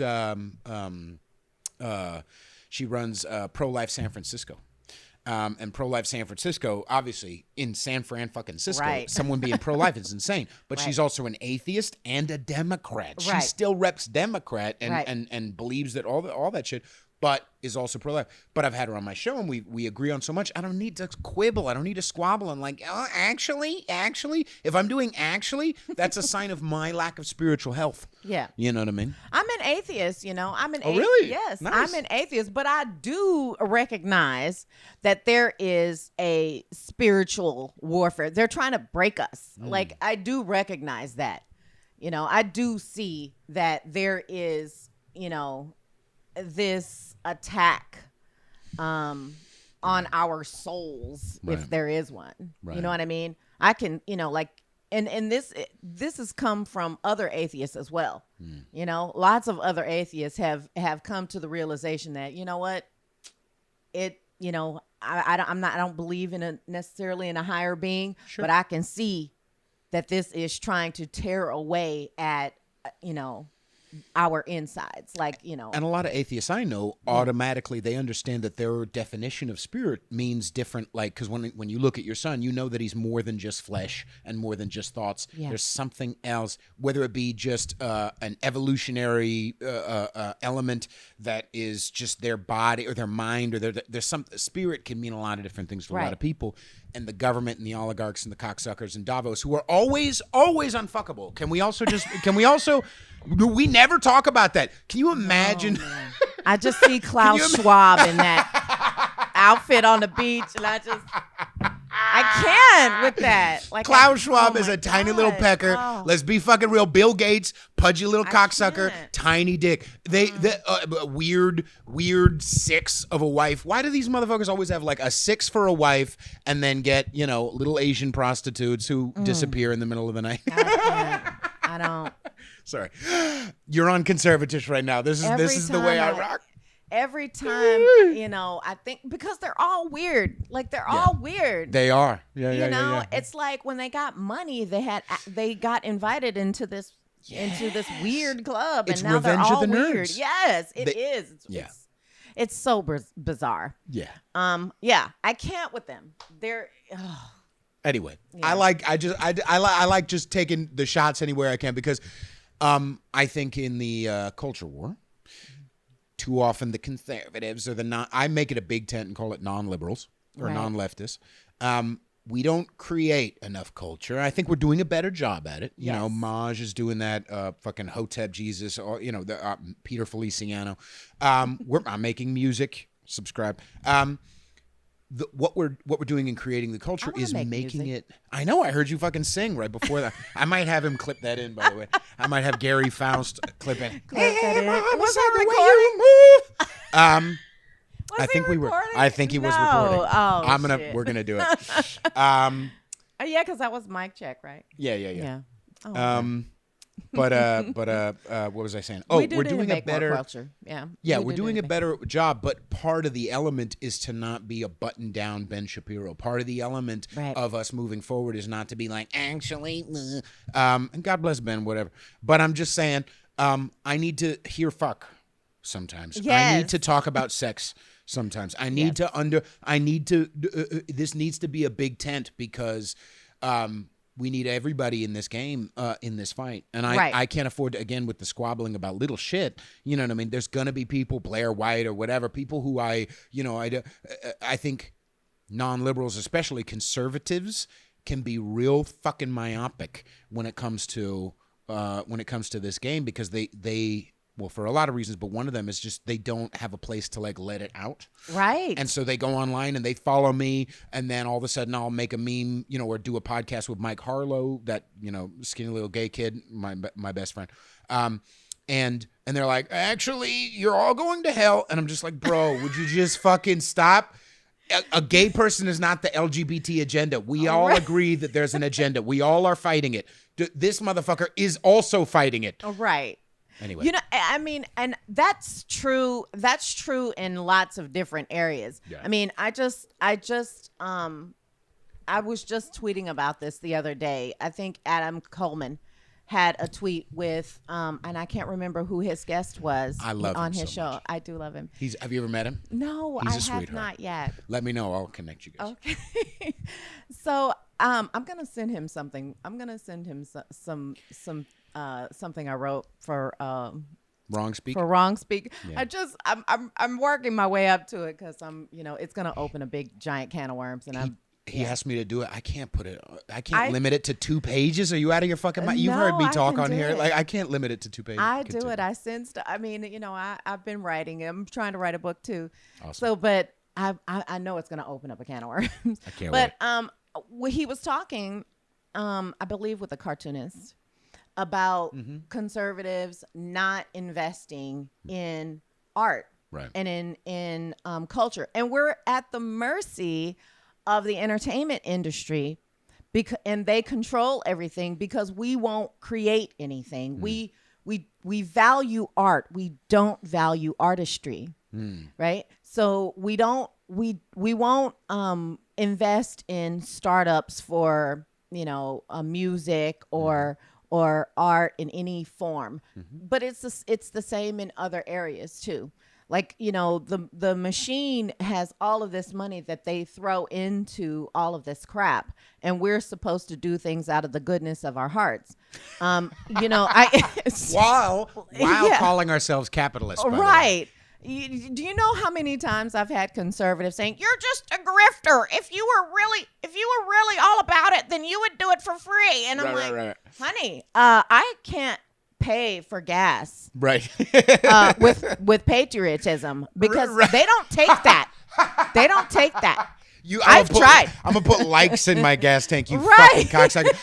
she runs Pro-Life San Francisco. And Pro-Life San Francisco, obviously in San Fran fucking Cisco, right. Someone being pro-life is insane. But she's also an atheist and a Democrat. Right. She still reps Democrat and believes that all that shit, but is also pro-life. But I've had her on my show and we agree on so much. I don't need to quibble. I don't need to squabble. I'm like, oh, actually, if I'm doing that's a sign of my lack of spiritual health. Yeah. You know what I mean? I'm an atheist, I'm an atheist. Oh, really? Yes, nice. I'm an atheist, but I do recognize that there is a spiritual warfare. They're trying to break us. Like, I do recognize that. I do see that there is, this attack on our souls, if there is one. Right. You know what I mean? I can, like, and this has come from other atheists as well. Lots of other atheists have come to the realization that, you know what, I don't believe in necessarily in a higher being, but I can see that this is trying to tear away at, our insides, and a lot of atheists I know automatically they understand that their definition of spirit means different, like, because when you look at your son, you know that he's more than just flesh and more than just thoughts. There's something else, whether it be just an evolutionary element that is just their body or their mind, or there's some spirit can mean a lot of different things for a lot of people. And the government and the oligarchs and the cocksuckers and Davos, who are always unfuckable. We never talk about that. Can you imagine? Oh, I just see Klaus Schwab in that outfit on the beach, and I can't with that. Like, Klaus Schwab is a tiny little pecker. Oh. Let's be fucking real. Bill Gates, pudgy little cocksucker, tiny dick. Weird six of a wife. Why do these motherfuckers always have like a six for a wife and then get, little Asian prostitutes who disappear in the middle of the night? I don't. Sorry. You're on Conservatish right now. This is the way I rock. Every time, I think because they're all weird. Like, they're all weird. They are. Yeah. It's like when they got money, they got invited into this weird club, it's and now Revenge they're all of the weird. Nerds. Yes, it is. It's so bizarre. Yeah. I can't with them. They're Anyway, I like just taking the shots anywhere I can, because I think in the culture war, too often the conservatives or I make it a big tent and call it non-liberals or non-leftists. We don't create enough culture. I think we're doing a better job at it. Maj is doing that. Fucking Hotep Jesus, or Peter Feliciano. I'm making music. Subscribe. What we're doing in creating the culture is making it. I know. I heard you fucking sing right before that. I might have him clip that in. By the way, I might have Gary Faust clip it. Clip that in. Was that recording? I think we were. I think he was recording. Oh, We're gonna do it. Yeah, because that was mic check, right? Yeah. Oh, But what was I saying? Oh, we're doing a better culture. We're doing a better job. But part of the element is to not be a button-down Ben Shapiro. Part of the element of us moving forward is not to be like, actually, and God bless Ben, whatever. But I'm just saying, I need to hear fuck sometimes. I need to talk about sex sometimes. I need this needs to be a big tent, because we need everybody in this game, in this fight. And I can't afford to, again, with the squabbling about little shit, you know what I mean? There's going to be people, Blair White or whatever, people who I think non-liberals, especially conservatives, can be real fucking myopic when it comes to this game, because they well, for a lot of reasons, but one of them is just they don't have a place to like let it out. Right. And so they go online and they follow me, and then all of a sudden I'll make a meme, or do a podcast with Mike Harlow, that, skinny little gay kid, my best friend. And they're like, actually, you're all going to hell. And I'm just like, bro, would you just fucking stop? A gay person is not the LGBT agenda. We all agree that there's an agenda. We all are fighting it. This motherfucker is also fighting it. Right. Anyway. I mean, and that's true. That's true in lots of different areas. Yeah. I mean, I was just tweeting about this the other day. I think Adam Coleman had a tweet with, and I can't remember who his guest was. I love him on his so show. much. I do love him. Have you ever met him? No, He's a I sweetheart. have not yet. Let me know. I'll connect you guys. Okay. So I'm gonna send him something. I'm gonna send him some something I wrote for Wrong Speak. For Wrong Speak. Yeah. I'm working my way up to it, because it's gonna open a big giant can of worms, and he asked me to do it. I can't limit it to 2 pages. Are you out of your fucking mind? You've heard me talk on here. Like, I can't limit it to 2 pages. I do it. I send stuff. I mean, I've been writing. I'm trying to write a book too. Awesome. So, but I know it's gonna open up a can of worms. I can't wait. But he was talking, I believe, with a cartoonist about conservatives not investing in art, and in culture, and we're at the mercy of the entertainment industry and they control everything because we won't create anything. We value art. We don't value artistry, right? So we won't invest in startups for music or art in any form. But it's the same in other areas too. Like, the machine has all of this money that they throw into all of this crap, and we're supposed to do things out of the goodness of our hearts. While calling ourselves capitalists, right? Do you know how many times I've had conservatives saying, "You're just a grifter. If you were really all about it, then you would do it for free." And I'm like, honey, I can't pay for gas, right? with patriotism, because they don't take that. They don't take that. I've tried. I'm gonna put likes in my gas tank. You fucking cocksucker.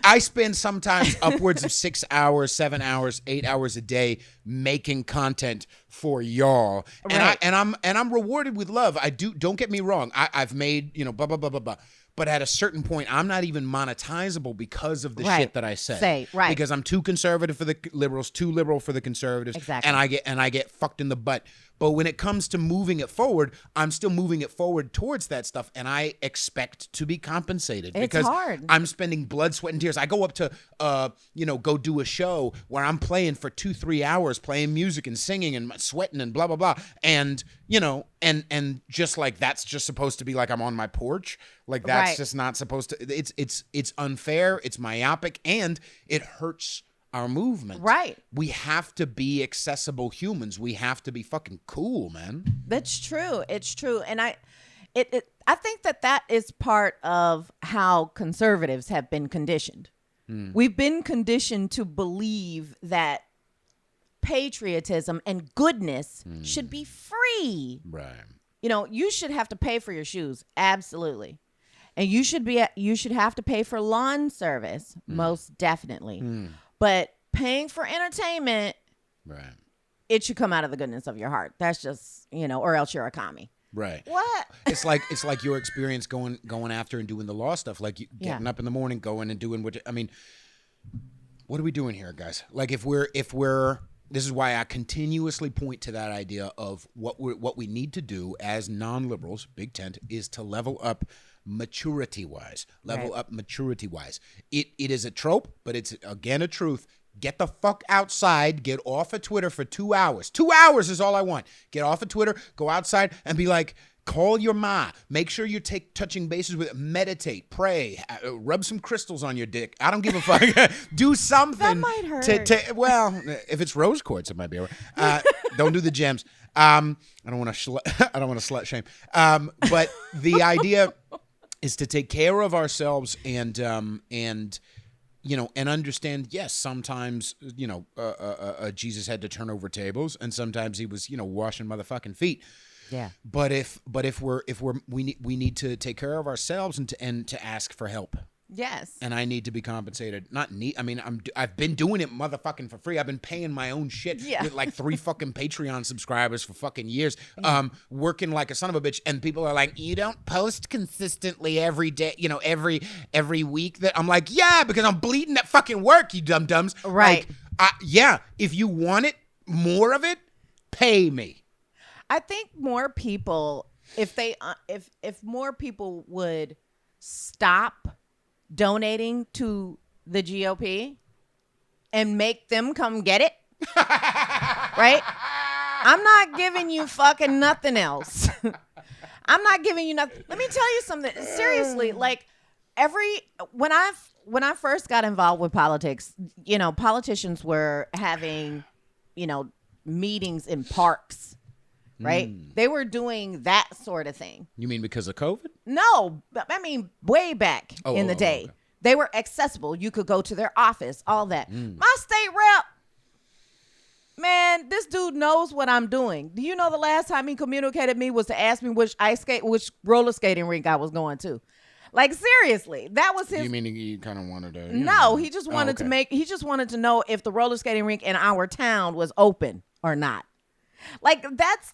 I spend sometimes upwards of 6 hours, 7 hours, 8 hours a day making content for y'all, and I'm rewarded with love. I do. Don't get me wrong. I've made blah blah blah blah blah. But at a certain point, I'm not even monetizable because of the shit that I say. Because I'm too conservative for the liberals, too liberal for the conservatives. Exactly. And I get fucked in the butt. But when it comes to moving it forward, I'm still moving it forward towards that stuff, and I expect to be compensated. Because hard. I'm spending blood, sweat, and tears. I go up to go do a show where I'm playing for 2-3 hours, playing music and singing and sweating and blah blah blah. And and just like that's just supposed to be like I'm on my porch. Like that's just not supposed to. It's unfair. It's myopic, and it hurts our movement. Right. We have to be accessible humans. We have to be fucking cool, man. That's true. It's true, and I think that is part of how conservatives have been conditioned. We've been conditioned to believe that patriotism and goodness should be free. Right. You should have to pay for your shoes. Absolutely. And you should have to pay for lawn service, most definitely. But paying for entertainment, right? It should come out of the goodness of your heart. That's just, or else you're a commie. Right. What? It's like your experience going after and doing the law stuff, like getting up in the morning, going and doing what are we doing here, guys? Like if we're this is why I continuously point to that idea of what we need to do as non-liberals, big tent, is to level up maturity-wise. It is a trope, but it's again a truth. Get the fuck outside. Get off of Twitter for 2 hours. 2 hours is all I want. Get off of Twitter. Go outside and be like, call your ma. Make sure you touching bases with it. Meditate. Pray. Rub some crystals on your dick. I don't give a fuck. Do something. That might hurt. Well, if it's rose quartz, it might be all right. Don't do the gems. I don't want to slut shame. But the idea is to take care of ourselves and understand, yes, sometimes, Jesus had to turn over tables, and sometimes he was, washing motherfucking feet. Yeah. But if we need to take care of ourselves and to ask for help. Yes. And I need to be compensated. I've been doing it motherfucking for free. I've been paying my own shit with like 3 fucking Patreon subscribers for fucking years, working like a son of a bitch. And people are like, you don't post consistently every day, every week. That I'm like, yeah, because I'm bleeding at fucking work, you dum-dums. Right. Like, if you want it, more of it, pay me. I think more people, if more people would stop donating to the GOP and make them come get it, right? I'm not giving you fucking nothing else. I'm not giving you nothing. Let me tell you something. Seriously, like when I first got involved with politics, politicians were having, meetings in parks. Right? They were doing that sort of thing. You mean because of COVID? No, I mean way back in the day. Okay. They were accessible. You could go to their office, all that. My state rep, man, this dude knows what I'm doing. Do you know the last time he communicated me was to ask me which roller skating rink I was going to? Like, seriously, that was his. You mean he kind of wanted to? No, he just wanted to he just wanted to know if the roller skating rink in our town was open or not. Like that's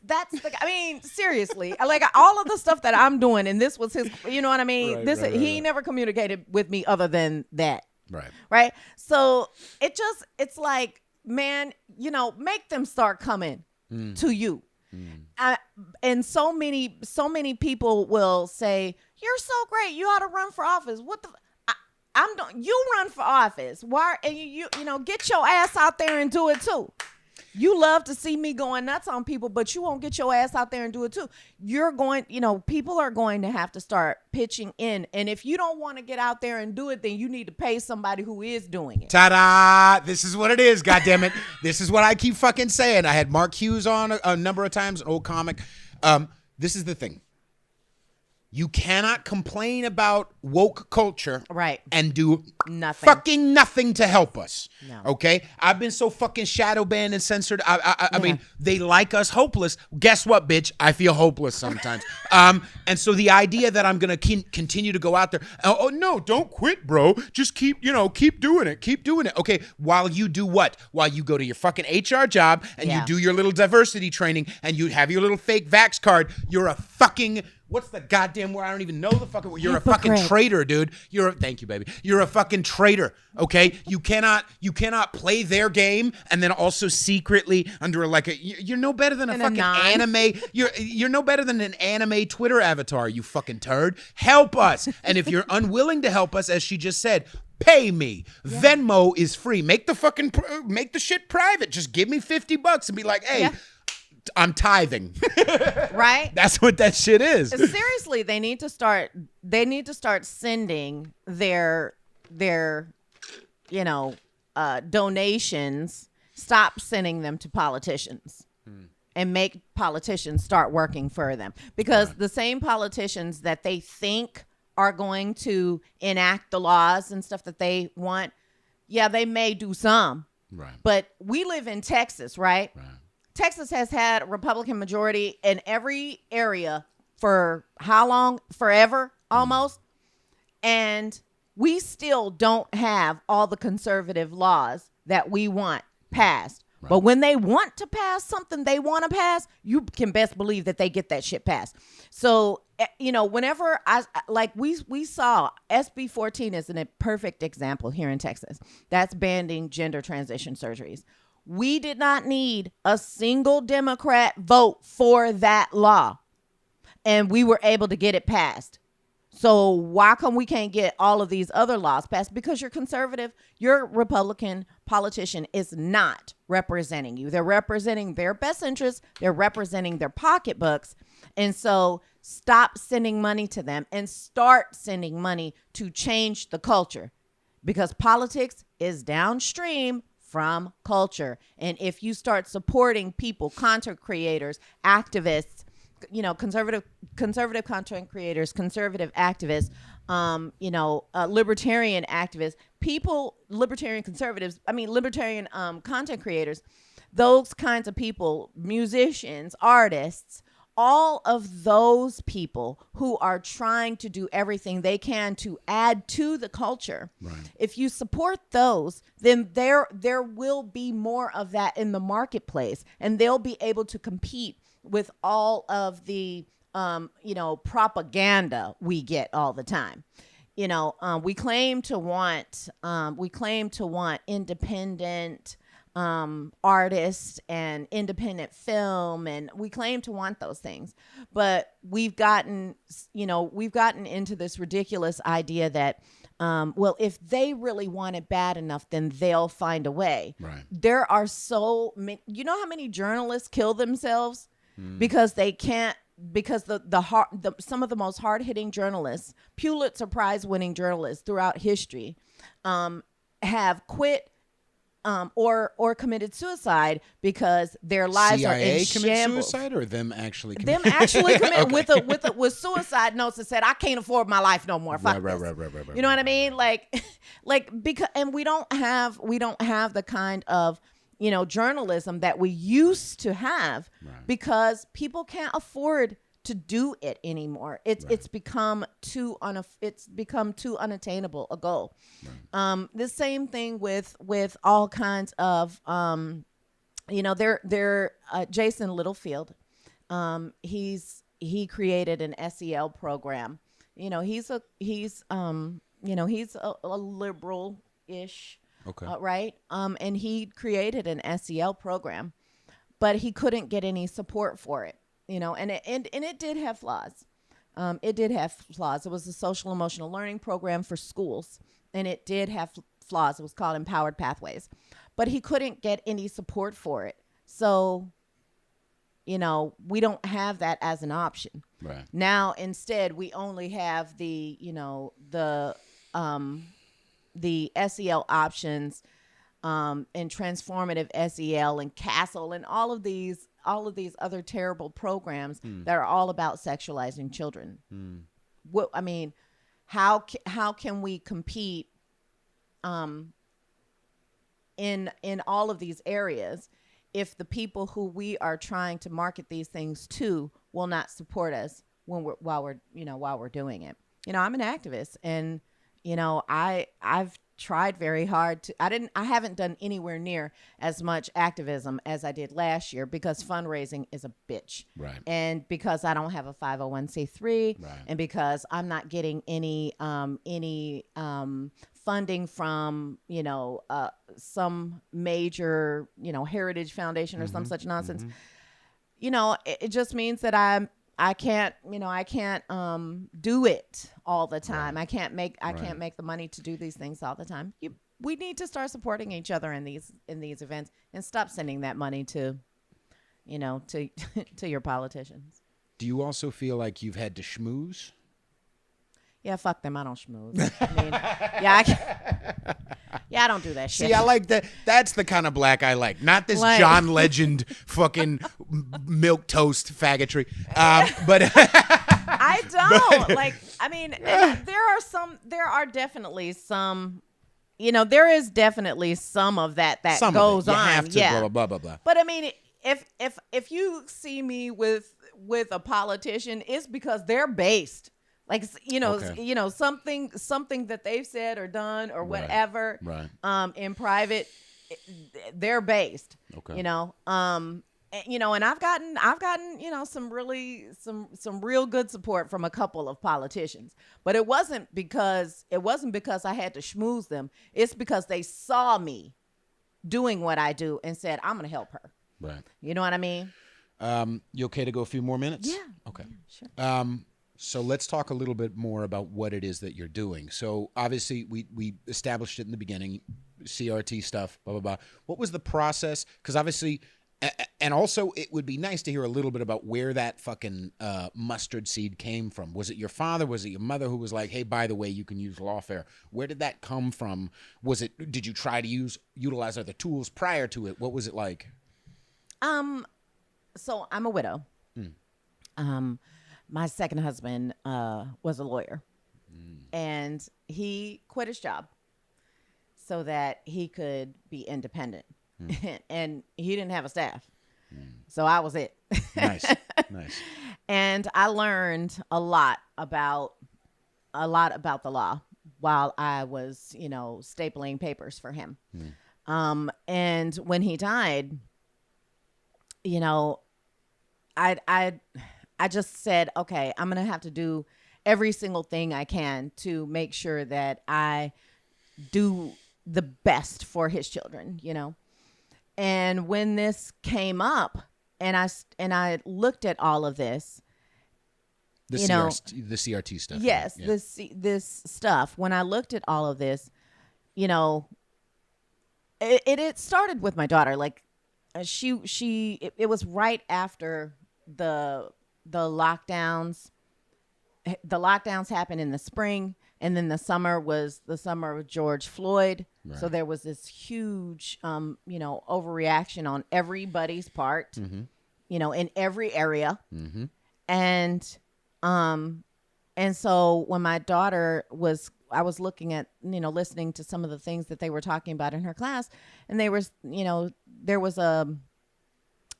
I mean, seriously, like all of the stuff that I'm doing, and this was his, you know what I mean? He never communicated with me other than that. Right. So it's like, man, you know, make them start coming to you. And so many people will say, you're so great, you ought to run for office. What the you run for office. Why? And you know, get your ass out there and do it too. You love to see me going nuts on people, but you won't get your ass out there and do it too. You're going, you know, people are going to have to start pitching in. And if you don't want to get out there and do it, then you need to pay somebody who is doing it. Ta-da! This is what it is, goddammit. This is what I keep fucking saying. I had Mark Hughes on a number of times, an old comic. This is the thing. You cannot complain about woke culture and do fucking nothing to help us. No. Okay? I've been so fucking shadow banned and censored. I mean, they like us hopeless. Guess what, bitch? I feel hopeless sometimes. And so the idea that I'm going to continue to go out there, oh, no, don't quit, bro. Just keep doing it. Keep doing it. Okay, while you do what? While you go to your fucking HR job and you do your little diversity training and you have your little fake vax card, you're a fucking... What's the goddamn word? I don't even know the fucking word. You're a fucking traitor, dude. Thank you, baby. You're a fucking traitor, okay? You cannot play their game and then also secretly under you're no better than a fucking anime. You're no better than an anime Twitter avatar, you fucking turd. Help us. And if you're unwilling to help us, as she just said, pay me. Yeah. Venmo is free. Make the shit private. Just give me $50 and be like, hey, I'm tithing. Right? That's what that shit is. Seriously, they need to start sending their donations. Stop sending them to politicians and make politicians start working for them, because the same politicians that they think are going to enact the laws and stuff that they want, they may do some. Right. But we live in Texas, right? Texas has had a Republican majority in every area for how long? Forever, almost. And we still don't have all the conservative laws that we want passed. Right. But when they want to pass something they want to pass, you can best believe that they get that shit passed. So, whenever we saw SB 14 is a perfect example here in Texas. That's banning gender transition surgeries. We did not need a single Democrat vote for that law, and we were able to get it passed. So why come we can't get all of these other laws passed? Because you're conservative, your Republican politician is not representing you. They're representing their best interests. They're representing their pocketbooks. And so stop sending money to them and start sending money to change the culture, because politics is downstream from culture. And if you start supporting people, content creators, activists, conservative content creators, conservative activists, libertarian activists, libertarian content creators, those kinds of people, musicians, artists, all of those people who are trying to do everything they can to add to the culture. Right. If you support those, then there will be more of that in the marketplace, and they'll be able to compete with all of the propaganda we get all the time. We claim to want independent artists and independent film, and we claim to want those things, but we've gotten into this ridiculous idea that if they really want it bad enough, then they'll find a way. Right. There are so many. You know how many journalists kill themselves because they can't. Because some of the most hard-hitting journalists, Pulitzer Prize-winning journalists throughout history, have quit or committed suicide because their lives are in shambles. CIA commit suicide, or them actually commit? Them actually commit with suicide notes that said, "I can't afford my life no more." Fuck this. Right. You know what I mean? Because we don't have the kind of journalism that we used to have, because people can't afford to do it anymore. It's become too unattainable a goal. Right. The same thing with all kinds of they're Jason Littlefield. He created an SEL program. He's a liberal-ish, Okay. right? And he created an SEL program, but he couldn't get any support for it. And it did have flaws. It did have flaws. It was a social emotional learning program for schools, and it did have flaws. It was called Empowered Pathways, but he couldn't get any support for it. So, we don't have that as an option. Right. Now, instead, we only have the SEL options, and transformative SEL and CASTLE and all of these other terrible programs that are all about sexualizing children. How can we compete in all of these areas if the people who we are trying to market these things to will not support us while we're doing it? I'm an activist, and I've tried very hard to. I haven't done anywhere near as much activism as I did last year because fundraising is a bitch. Right. And because I don't have a 501c3, right. and because I'm not getting any funding from some major heritage foundation or some such nonsense. It just means that I can't do it all the time. Right. I can't make the money to do these things all the time. We need to start supporting each other in these events and stop sending that money to your politicians. Do you also feel like you've had to schmooze? Yeah, fuck them. I don't schmooze. I don't do that shit. See, I like that. That's the kind of black I like. Not this John Legend fucking milk toast faggotry. But I don't there are definitely some, there is definitely some of that some goes of it. You on. have to, blah, blah, blah, blah. But if you see me with a politician, it's because they're based. Like, something that they've said or done or whatever, right. In private, they're based, okay. And I've gotten, some real good support from a couple of politicians, but it wasn't because I had to schmooze them. It's because they saw me doing what I do and said, I'm going to help her. Right. You know what I mean? You okay to go a few more minutes? Yeah. Okay. Yeah, sure. So let's talk a little bit more about what it is that you're doing. So obviously we established it in the beginning, CRT stuff, blah, blah, blah. What was the process? Because obviously, and also it would be nice to hear a little bit about where that fucking mustard seed came from. Was it your father? Was it your mother who was like, hey, by the way, you can use lawfare? Where did that come from? Did you try to utilize other tools prior to it? What was it like? So I'm a widow. My second husband was a lawyer, and he quit his job so that he could be independent, and he didn't have a staff, so I was it. Nice. And I learned a lot about the law while I was, stapling papers for him. And when he died, I just said, okay, I'm going to have to do every single thing I can to make sure that I do the best for his children, And when this came up and I looked at all of this, the CRT stuff. Yes, yeah. This stuff. When I looked at all of this, it started with my daughter. Like it was right after the lockdowns. The lockdowns happened in the spring, and then the summer was the summer of George Floyd. Right. So there was this huge, overreaction on everybody's part, in every area. Mm-hmm. And so when my daughter I was looking at, listening to some of the things that they were talking about in her class, and there was an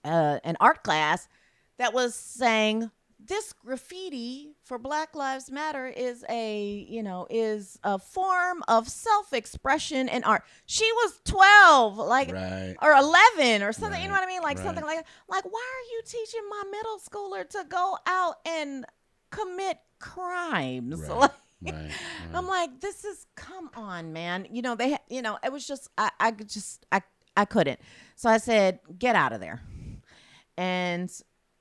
art class that was saying this graffiti for Black Lives Matter is a form of self-expression and art. She was 12, like, or 11 or something. You know what I mean? Like something like that. Like, why are you teaching my middle schooler to go out and commit crimes? Like, I'm like, this is, come on, man. It was just, I couldn't. So I said, get out of there. And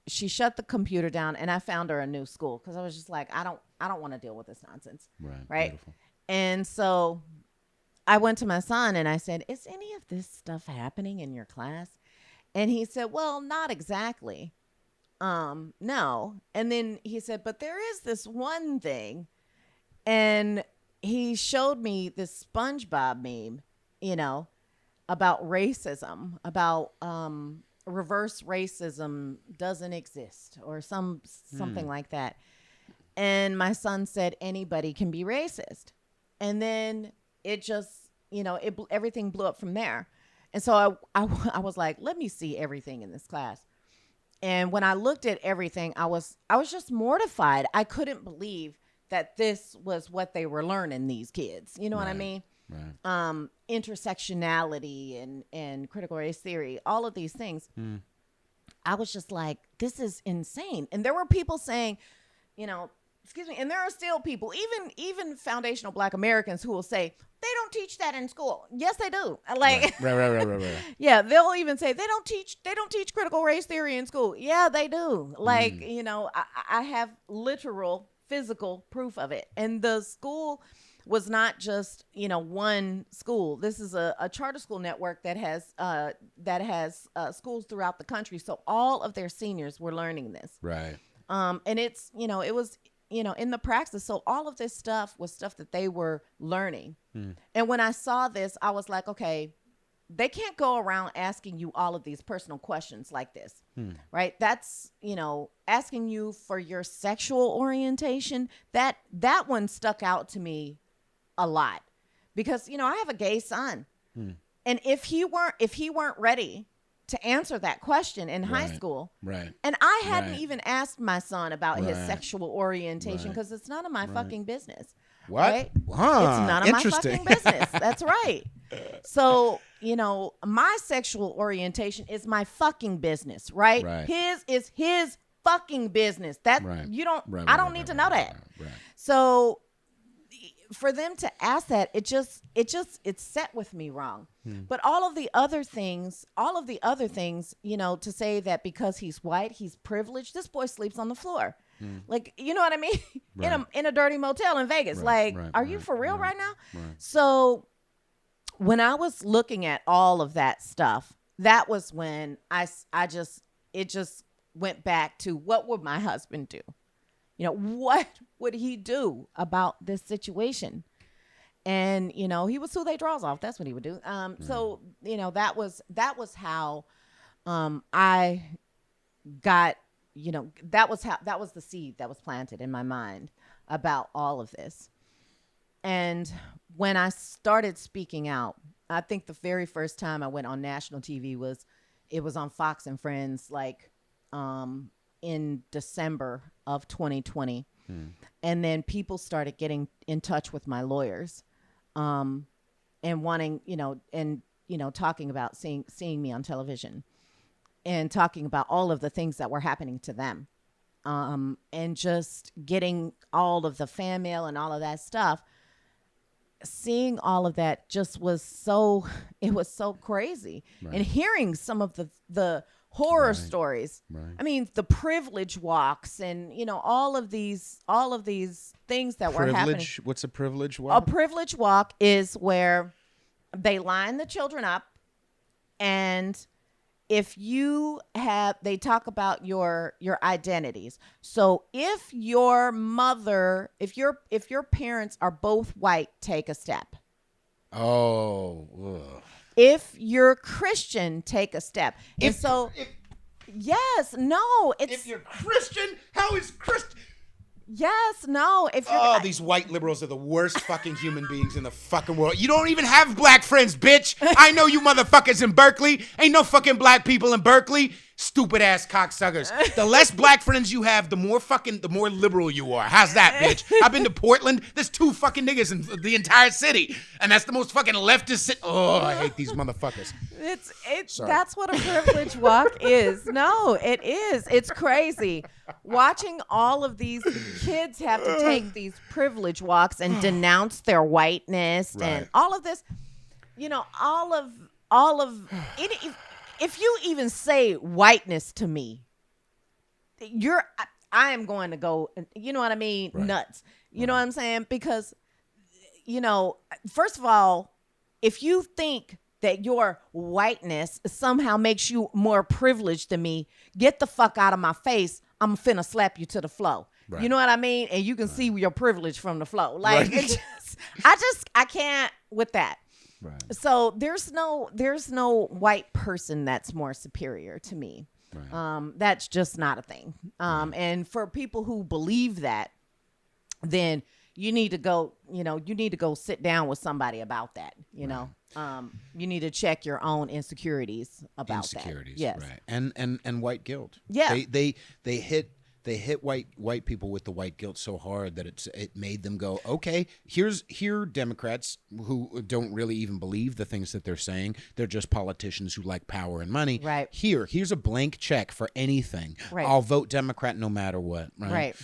she shut the computer down, and I found her a new school because I was just like, I don't want to deal with this nonsense. Right. Beautiful. And so I went to my son and I said, is any of this stuff happening in your class? And he said, well, not exactly. No. And then he said, but there is this one thing. And he showed me this SpongeBob meme, about racism, about, reverse racism doesn't exist or something like that. And my son said anybody can be racist. And then it just, everything blew up from there. And so I was like, let me see everything in this class. And when I looked at everything, I was just mortified. I couldn't believe that this was what they were learning, these kids. You know what I mean? Right. Intersectionality and critical race theory, all of these things. I was just like, this is insane. And there were people saying, excuse me, and there are still people, even foundational Black Americans, who will say, they don't teach that in school. Yes, they do. Like, right. Yeah, they'll even say they don't teach critical race theory in school. Yeah, they do. Like, I have literal physical proof of it. And the school was not just, one school. This is a charter school network that has schools throughout the country. So all of their seniors were learning this. Right. And it's, it was, in the praxis. So all of this stuff was stuff that they were learning. And when I saw this, I was like, okay, they can't go around asking you all of these personal questions like this. Right. That's, asking you for your sexual orientation. That one stuck out to me a lot, because I have a gay son, and if he weren't ready to answer that question in high school, and I hadn't even asked my son about his sexual orientation, because it's none of my fucking business. What? Right? It's none of my fucking business. That's right. So my sexual orientation is my fucking business, right? His is his fucking business. That you don't. I don't need to know that. So for them to ask that, it set with me wrong. But all of the other things, to say that because he's white, he's privileged. This boy sleeps on the floor. Like, you know what I mean? In a dirty motel in Vegas. Are you for real right now? So when I was looking at all of that stuff, that was when it just went back to, what would my husband do? What would he do about this situation? And, he would sue they draws off. That's what he would do. So, that was how I got, that was the seed that was planted in my mind about all of this. And when I started speaking out, I think the very first time I went on national TV was on Fox and Friends, like, in December of 2020. And then people started getting in touch with my lawyers, and wanting, talking about seeing me on television and talking about all of the things that were happening to them. And just getting all of the fan mail and all of that stuff. Seeing all of that just was so crazy. And hearing some of the horror stories. I mean, the privilege walks and, all of these things that were happening. What's a privilege walk? A privilege walk is where they line the children up, and they talk about your identities. So if your parents are both white, take a step. Oh, ugh. If you're Christian, take a step. And so, yes, no. If you're Christian, how is Christian? Yes, no. If you're, Oh, these white liberals are the worst fucking human beings in the fucking world. You don't even have black friends, bitch. I know you motherfuckers in Berkeley. Ain't no fucking black people in Berkeley. Stupid ass cocksuckers. The less black friends you have, the more liberal you are. How's that, bitch? I've been to Portland. There's 2 fucking niggas in the entire city, and that's the most fucking leftist city. Oh, I hate these motherfuckers. That's what a privilege walk is. No, it is. It's crazy. Watching all of these kids have to take these privilege walks and denounce their whiteness and all of this. You know, all of it. If you even say whiteness to me, I am going to go, you know what I mean? Right. Nuts. You know what I'm saying? Because, you know, first of all, if you think that your whiteness somehow makes you more privileged than me, get the fuck out of my face. I'm finna slap you to the floor. Right. You know what I mean? And you can see your privilege from the floor. Like, I can't with that. Right. So there's no white person that's more superior to me. Right. That's just not a thing. And for people who believe that, then you need to go sit down with somebody about that. You know, you need to check your own insecurities about that. Yes. Right. And white guilt. Yeah. They hit white people with the white guilt so hard that it made them go, okay, here Democrats who don't really even believe the things that they're saying. They're just politicians who like power and money. Right. Here's a blank check for anything. Right. I'll vote Democrat no matter what. Right.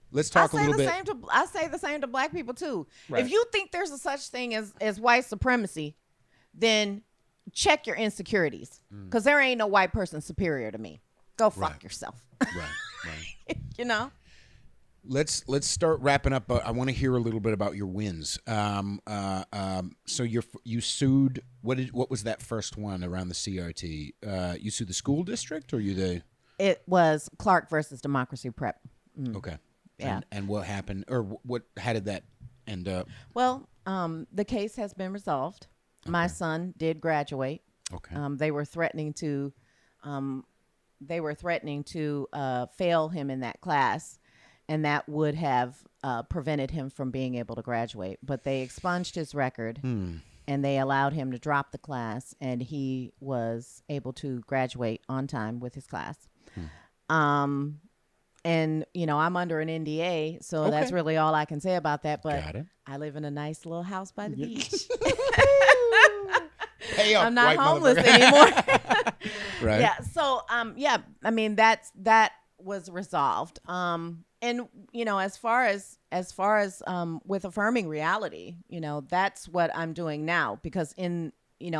Let's talk a little bit. I say the same to black people too. Right. If you think there's a such thing as white supremacy, then check your insecurities, because there ain't no white person superior to me. Go fuck yourself. Right. You know. Let's start wrapping up. I want to hear a little bit about your wins. So you sued. What was that first one around the CRT? You sued the school district, or you the? It was Clark versus Democracy Prep. Okay. Yeah. And what happened, or what? How did that end up? Well, the case has been resolved. Okay. My son did graduate. Okay. They were threatening to fail him in that class, and that would have prevented him from being able to graduate. But they expunged his record, and they allowed him to drop the class, and he was able to graduate on time with his class. And, you know, I'm under an NDA, so that's really all I can say about that. But I live in a nice little house by the beach. Hey up, I'm not homeless anymore. Right. Yeah. So, I mean, that was resolved. And, you know, as far as with affirming reality, you know, that's what I'm doing now, because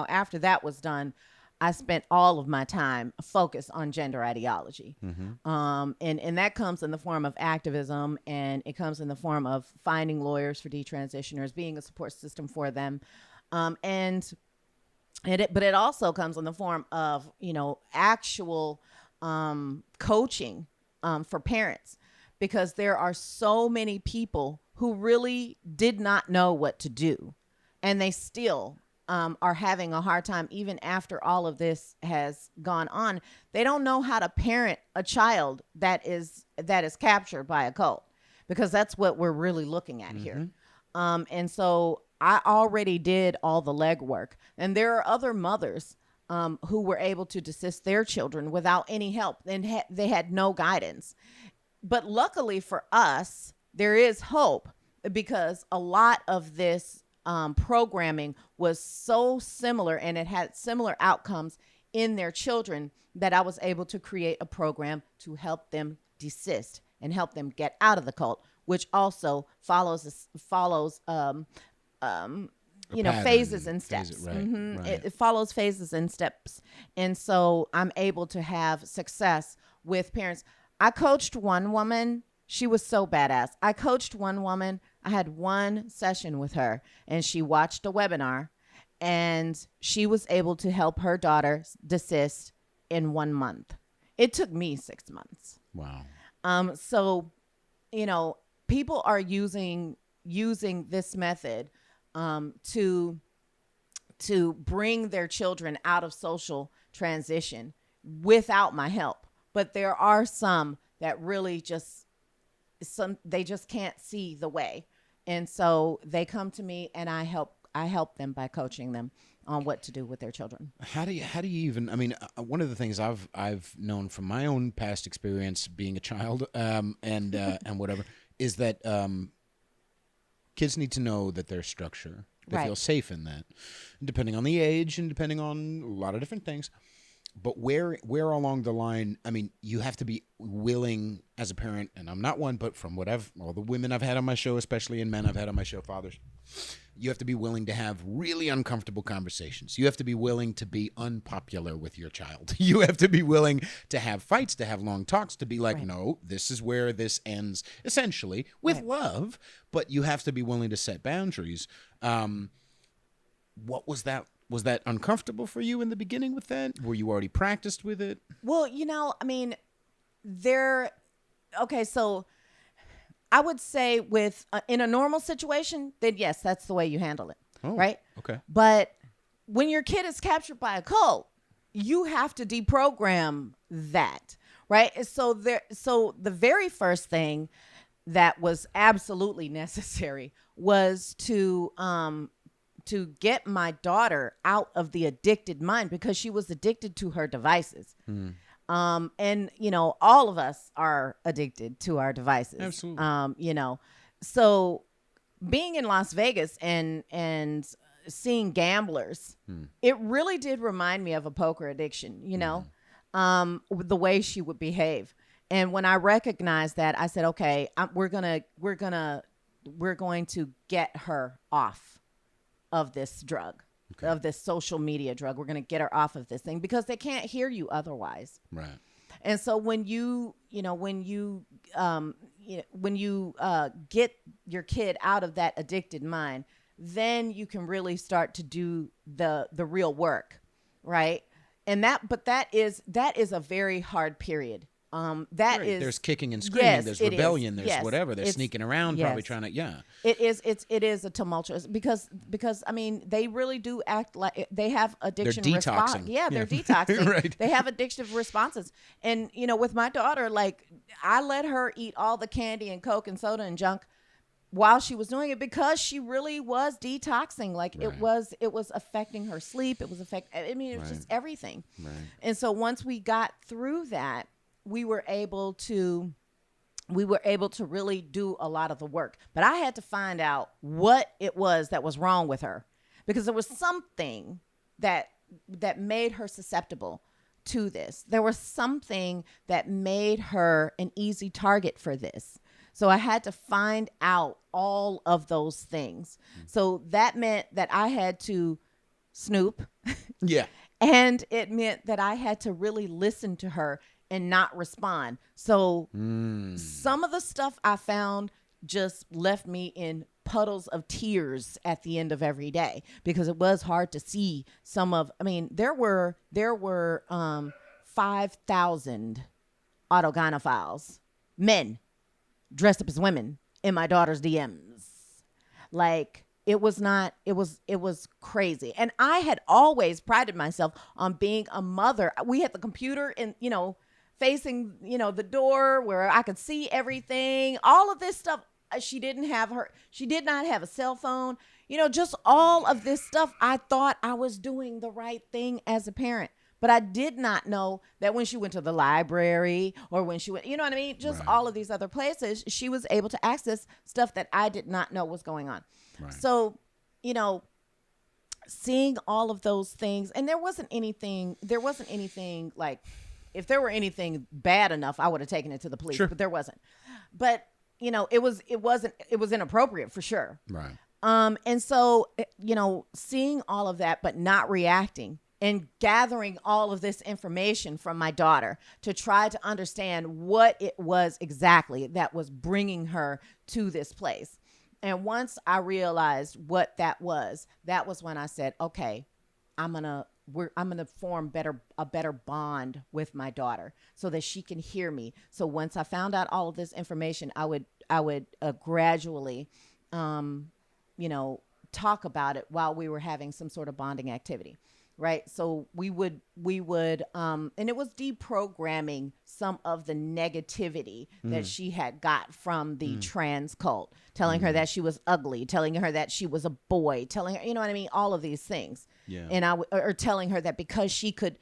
after that was done, I spent all of my time focused on gender ideology. And that comes in the form of activism, and it comes in the form of finding lawyers for detransitioners, being a support system for them. But it also comes in the form of, you know, actual coaching for parents, because there are so many people who really did not know what to do, and they still are having a hard time even after all of this has gone on. They don't know how to parent a child that is captured by a cult, because that's what we're really looking at here. And so I already did all the legwork, and there are other mothers who were able to desist their children without any help, and they had no guidance. But luckily for us, there is hope, because a lot of this programming was so similar, and it had similar outcomes in their children, that I was able to create a program to help them desist and help them get out of the cult, which also follows phases and steps. It follows phases and steps. And so I'm able to have success with parents. I coached one woman. She was so badass. I coached one woman. I had one session with her, and she watched a webinar, and she was able to help her daughter desist in 1 month. It took me 6 months. Wow. So, you know, people are using this method to bring their children out of social transition without my help. But there are some that really just they just can't see the way. And so they come to me, and I help them by coaching them on what to do with their children. How do you even, I mean, one of the things I've known from my own past experience being a child, and whatever, is that kids need to know that there's structure. They feel safe in that, depending on the age and depending on a lot of different things. But where along the line, I mean, you have to be willing as a parent, and I'm not one, but from all the women I've had on my show, especially, and men I've had on my show, fathers, you have to be willing to have really uncomfortable conversations. You have to be willing to be unpopular with your child. You have to be willing to have fights, to have long talks, to be like, no, this is where this ends, essentially, with love, but you have to be willing to set boundaries. What was that? Was that uncomfortable for you in the beginning with that? Were you already practiced with it? Well, I mean, so I would say with in a normal situation, then yes, that's the way you handle it, right? Okay. But when your kid is captured by a cult, you have to deprogram that, right? So the very first thing that was absolutely necessary was to get my daughter out of the addicted mind, because she was addicted to her devices. And, all of us are addicted to our devices. Absolutely. So being in Las Vegas and seeing gamblers, it really did remind me of a poker addiction, the way she would behave. And when I recognized that, I said, okay, we're going to get her off of this drug, of this social media drug. We're going to get her off of this thing, because they can't hear you otherwise. Right. And so when you get your kid out of that addicted mind, then you can really start to do the real work. Right. And that is a very hard period. There's kicking and screaming, there's rebellion, there's whatever, they're sneaking around, probably trying to, It is a tumultuous, because I mean, they really do act like they have addiction response. Yeah, they're detoxing. Right. They have addictive responses. And with my daughter, like, I let her eat all the candy and Coke and soda and junk while she was doing it, because she really was detoxing. Like, it was affecting her sleep. It was just everything. Right. And so once we got through that, we were able to really do a lot of the work. But I had to find out what it was that was wrong with her, because there was something that made her susceptible to this. There was something that made her an easy target for this. So I had to find out all of those things. So that meant that I had to snoop. Yeah. And it meant that I had to really listen to her and not respond. So some of the stuff I found just left me in puddles of tears at the end of every day, because it was hard to see there were 5,000 autogynephiles, men dressed up as women, in my daughter's DMs. Like, it was crazy. And I had always prided myself on being a mother. We had the computer and, facing, the door where I could see everything, all of this stuff. She did not have a cell phone, just all of this stuff. I thought I was doing the right thing as a parent, but I did not know that when she went to the library, or when she went, all of these other places, she was able to access stuff that I did not know was going on. Right. So, seeing all of those things, and there wasn't anything like, if there were anything bad enough, I would have taken it to the police, but there wasn't. But, it was inappropriate for sure. Right. And so, seeing all of that, but not reacting, and gathering all of this information from my daughter to try to understand what it was exactly that was bringing her to this place. And once I realized what that was when I said, okay, I'm going to form a better bond with my daughter, so that she can hear me. So once I found out all of this information, I would gradually, talk about it while we were having some sort of bonding activity. right? So we would, and it was deprogramming some of the negativity that she had got from the trans cult, telling her that she was ugly, telling her that she was a boy, telling her, you know what I mean? All of these things. Yeah. And or telling her that because she could,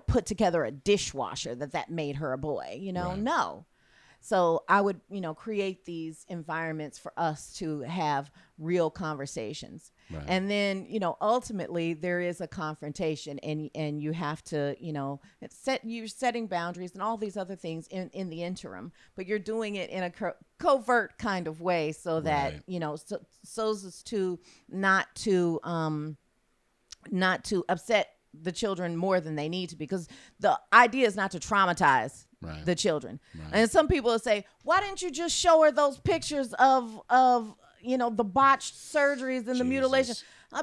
put together a dishwasher, that made her a boy, Right. No. So I would, create these environments for us to have real conversations. Right. And then, ultimately there is a confrontation, and you have to, you're setting boundaries and all these other things in the interim, but you're doing it in a covert kind of way so that, Right. so as to not to upset the children more than they need to, because the idea is not to traumatize the children. Right. And some people will say, why didn't you just show her those pictures of the botched surgeries and the mutilation?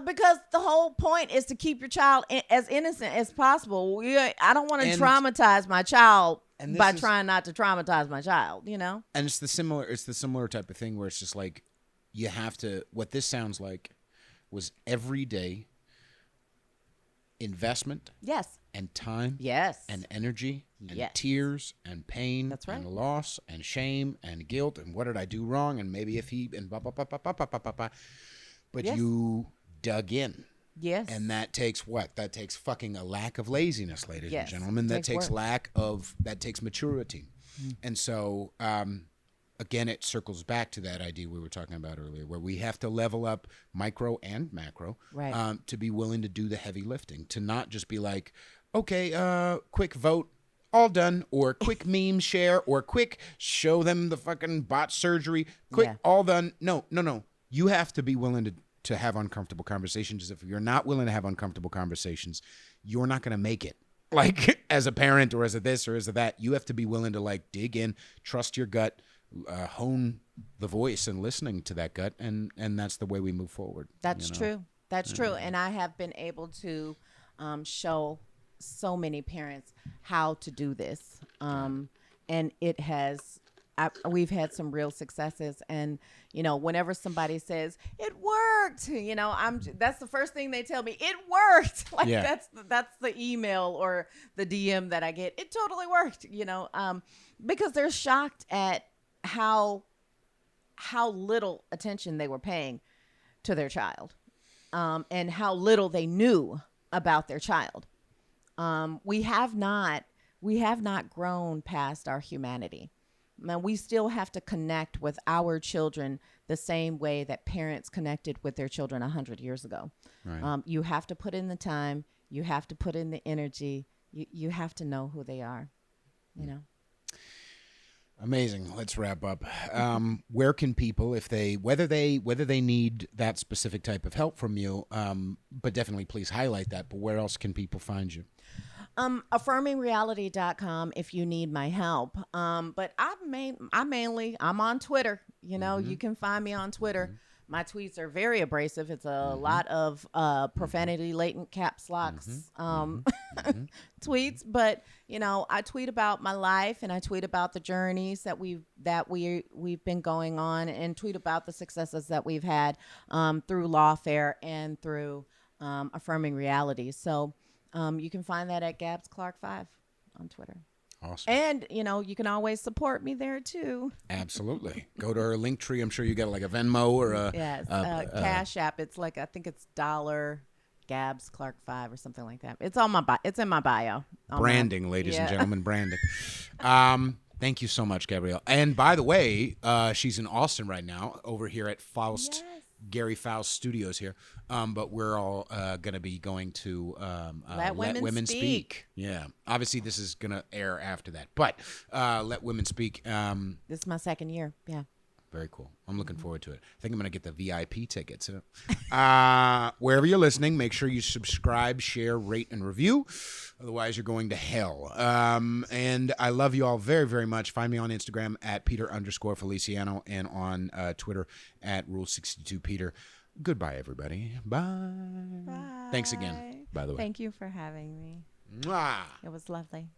Because the whole point is to keep your child as innocent as possible. I don't want to traumatize my child by trying not to traumatize my child, And it's the similar type of thing where it's just like, you have to, what this sounds like was everyday investment. Yes. And time. Yes. And energy. And tears and pain. That's right. And loss and shame and guilt and what did I do wrong and maybe if he and blah blah blah blah blah blah blah blah. But you dug in. Yes. And that takes what? That takes fucking a lack of laziness, ladies and gentlemen. That takes maturity. And so again, it circles back to that idea we were talking about earlier, where we have to level up micro and macro, to be willing to do the heavy lifting, to not just be like, okay, quick vote, all done, or quick meme share, or quick show them the fucking bot surgery, quick, all done. No. You have to be willing to have uncomfortable conversations. If you're not willing to have uncomfortable conversations, you're not going to make it. Like as a parent or as a this or as a that, you have to be willing to like dig in, trust your gut, hone the voice and listening to that gut, and that's the way we move forward. That's true. That's true. And I have been able to show so many parents how to do this, and it has. We've had some real successes, and whenever somebody says it worked, that's the first thing they tell me. It worked. Like that's the email or the DM that I get. It totally worked. Because they're shocked at how little attention they were paying to their child, and how little they knew about their child. We have not grown past our humanity. Now, we still have to connect with our children the same way that parents connected with their children 100 years ago. Right. You have to put in the time. You have to put in the energy. You have to know who they are, Amazing. Let's wrap up. Where can people, if they, whether they need that specific type of help from you, but definitely please highlight that, but where else can people find you? affirmingreality.com if you need my help. But I'm on Twitter. You can find me on Twitter. Mm-hmm. My tweets are very abrasive. It's a lot of profanity, latent caps locks tweets. But I tweet about my life, and I tweet about the journeys that we've been going on, and tweet about the successes that we've had through lawfare and through affirming reality. So you can find that at Gabs Clark 5 on Twitter. Awesome. And, you can always support me there, too. Absolutely. Go to our link tree. I'm sure you got like a Venmo or a Cash App. It's like, I think it's $Gabs Clark 5 or something like that. It's on it's in my bio. Branding, ladies and gentlemen, branding. Thank you so much, Gabrielle. And by the way, she's in Austin right now over here at Faust. Yes. Gary Faust Studios here, but we're all going to be going to Let Women Speak. Yeah, obviously this is going to air after that, but Let Women Speak. This is my second year. Yeah. Very cool. I'm looking forward to it. I think I'm going to get the VIP tickets. Wherever you're listening, make sure you subscribe, share, rate, and review. Otherwise, you're going to hell. And I love you all very, very much. Find me on Instagram at Peter_Feliciano and on Twitter at Rule62Peter. Goodbye, everybody. Bye. Bye. Thanks again, by the way. Thank you for having me. Mwah. It was lovely.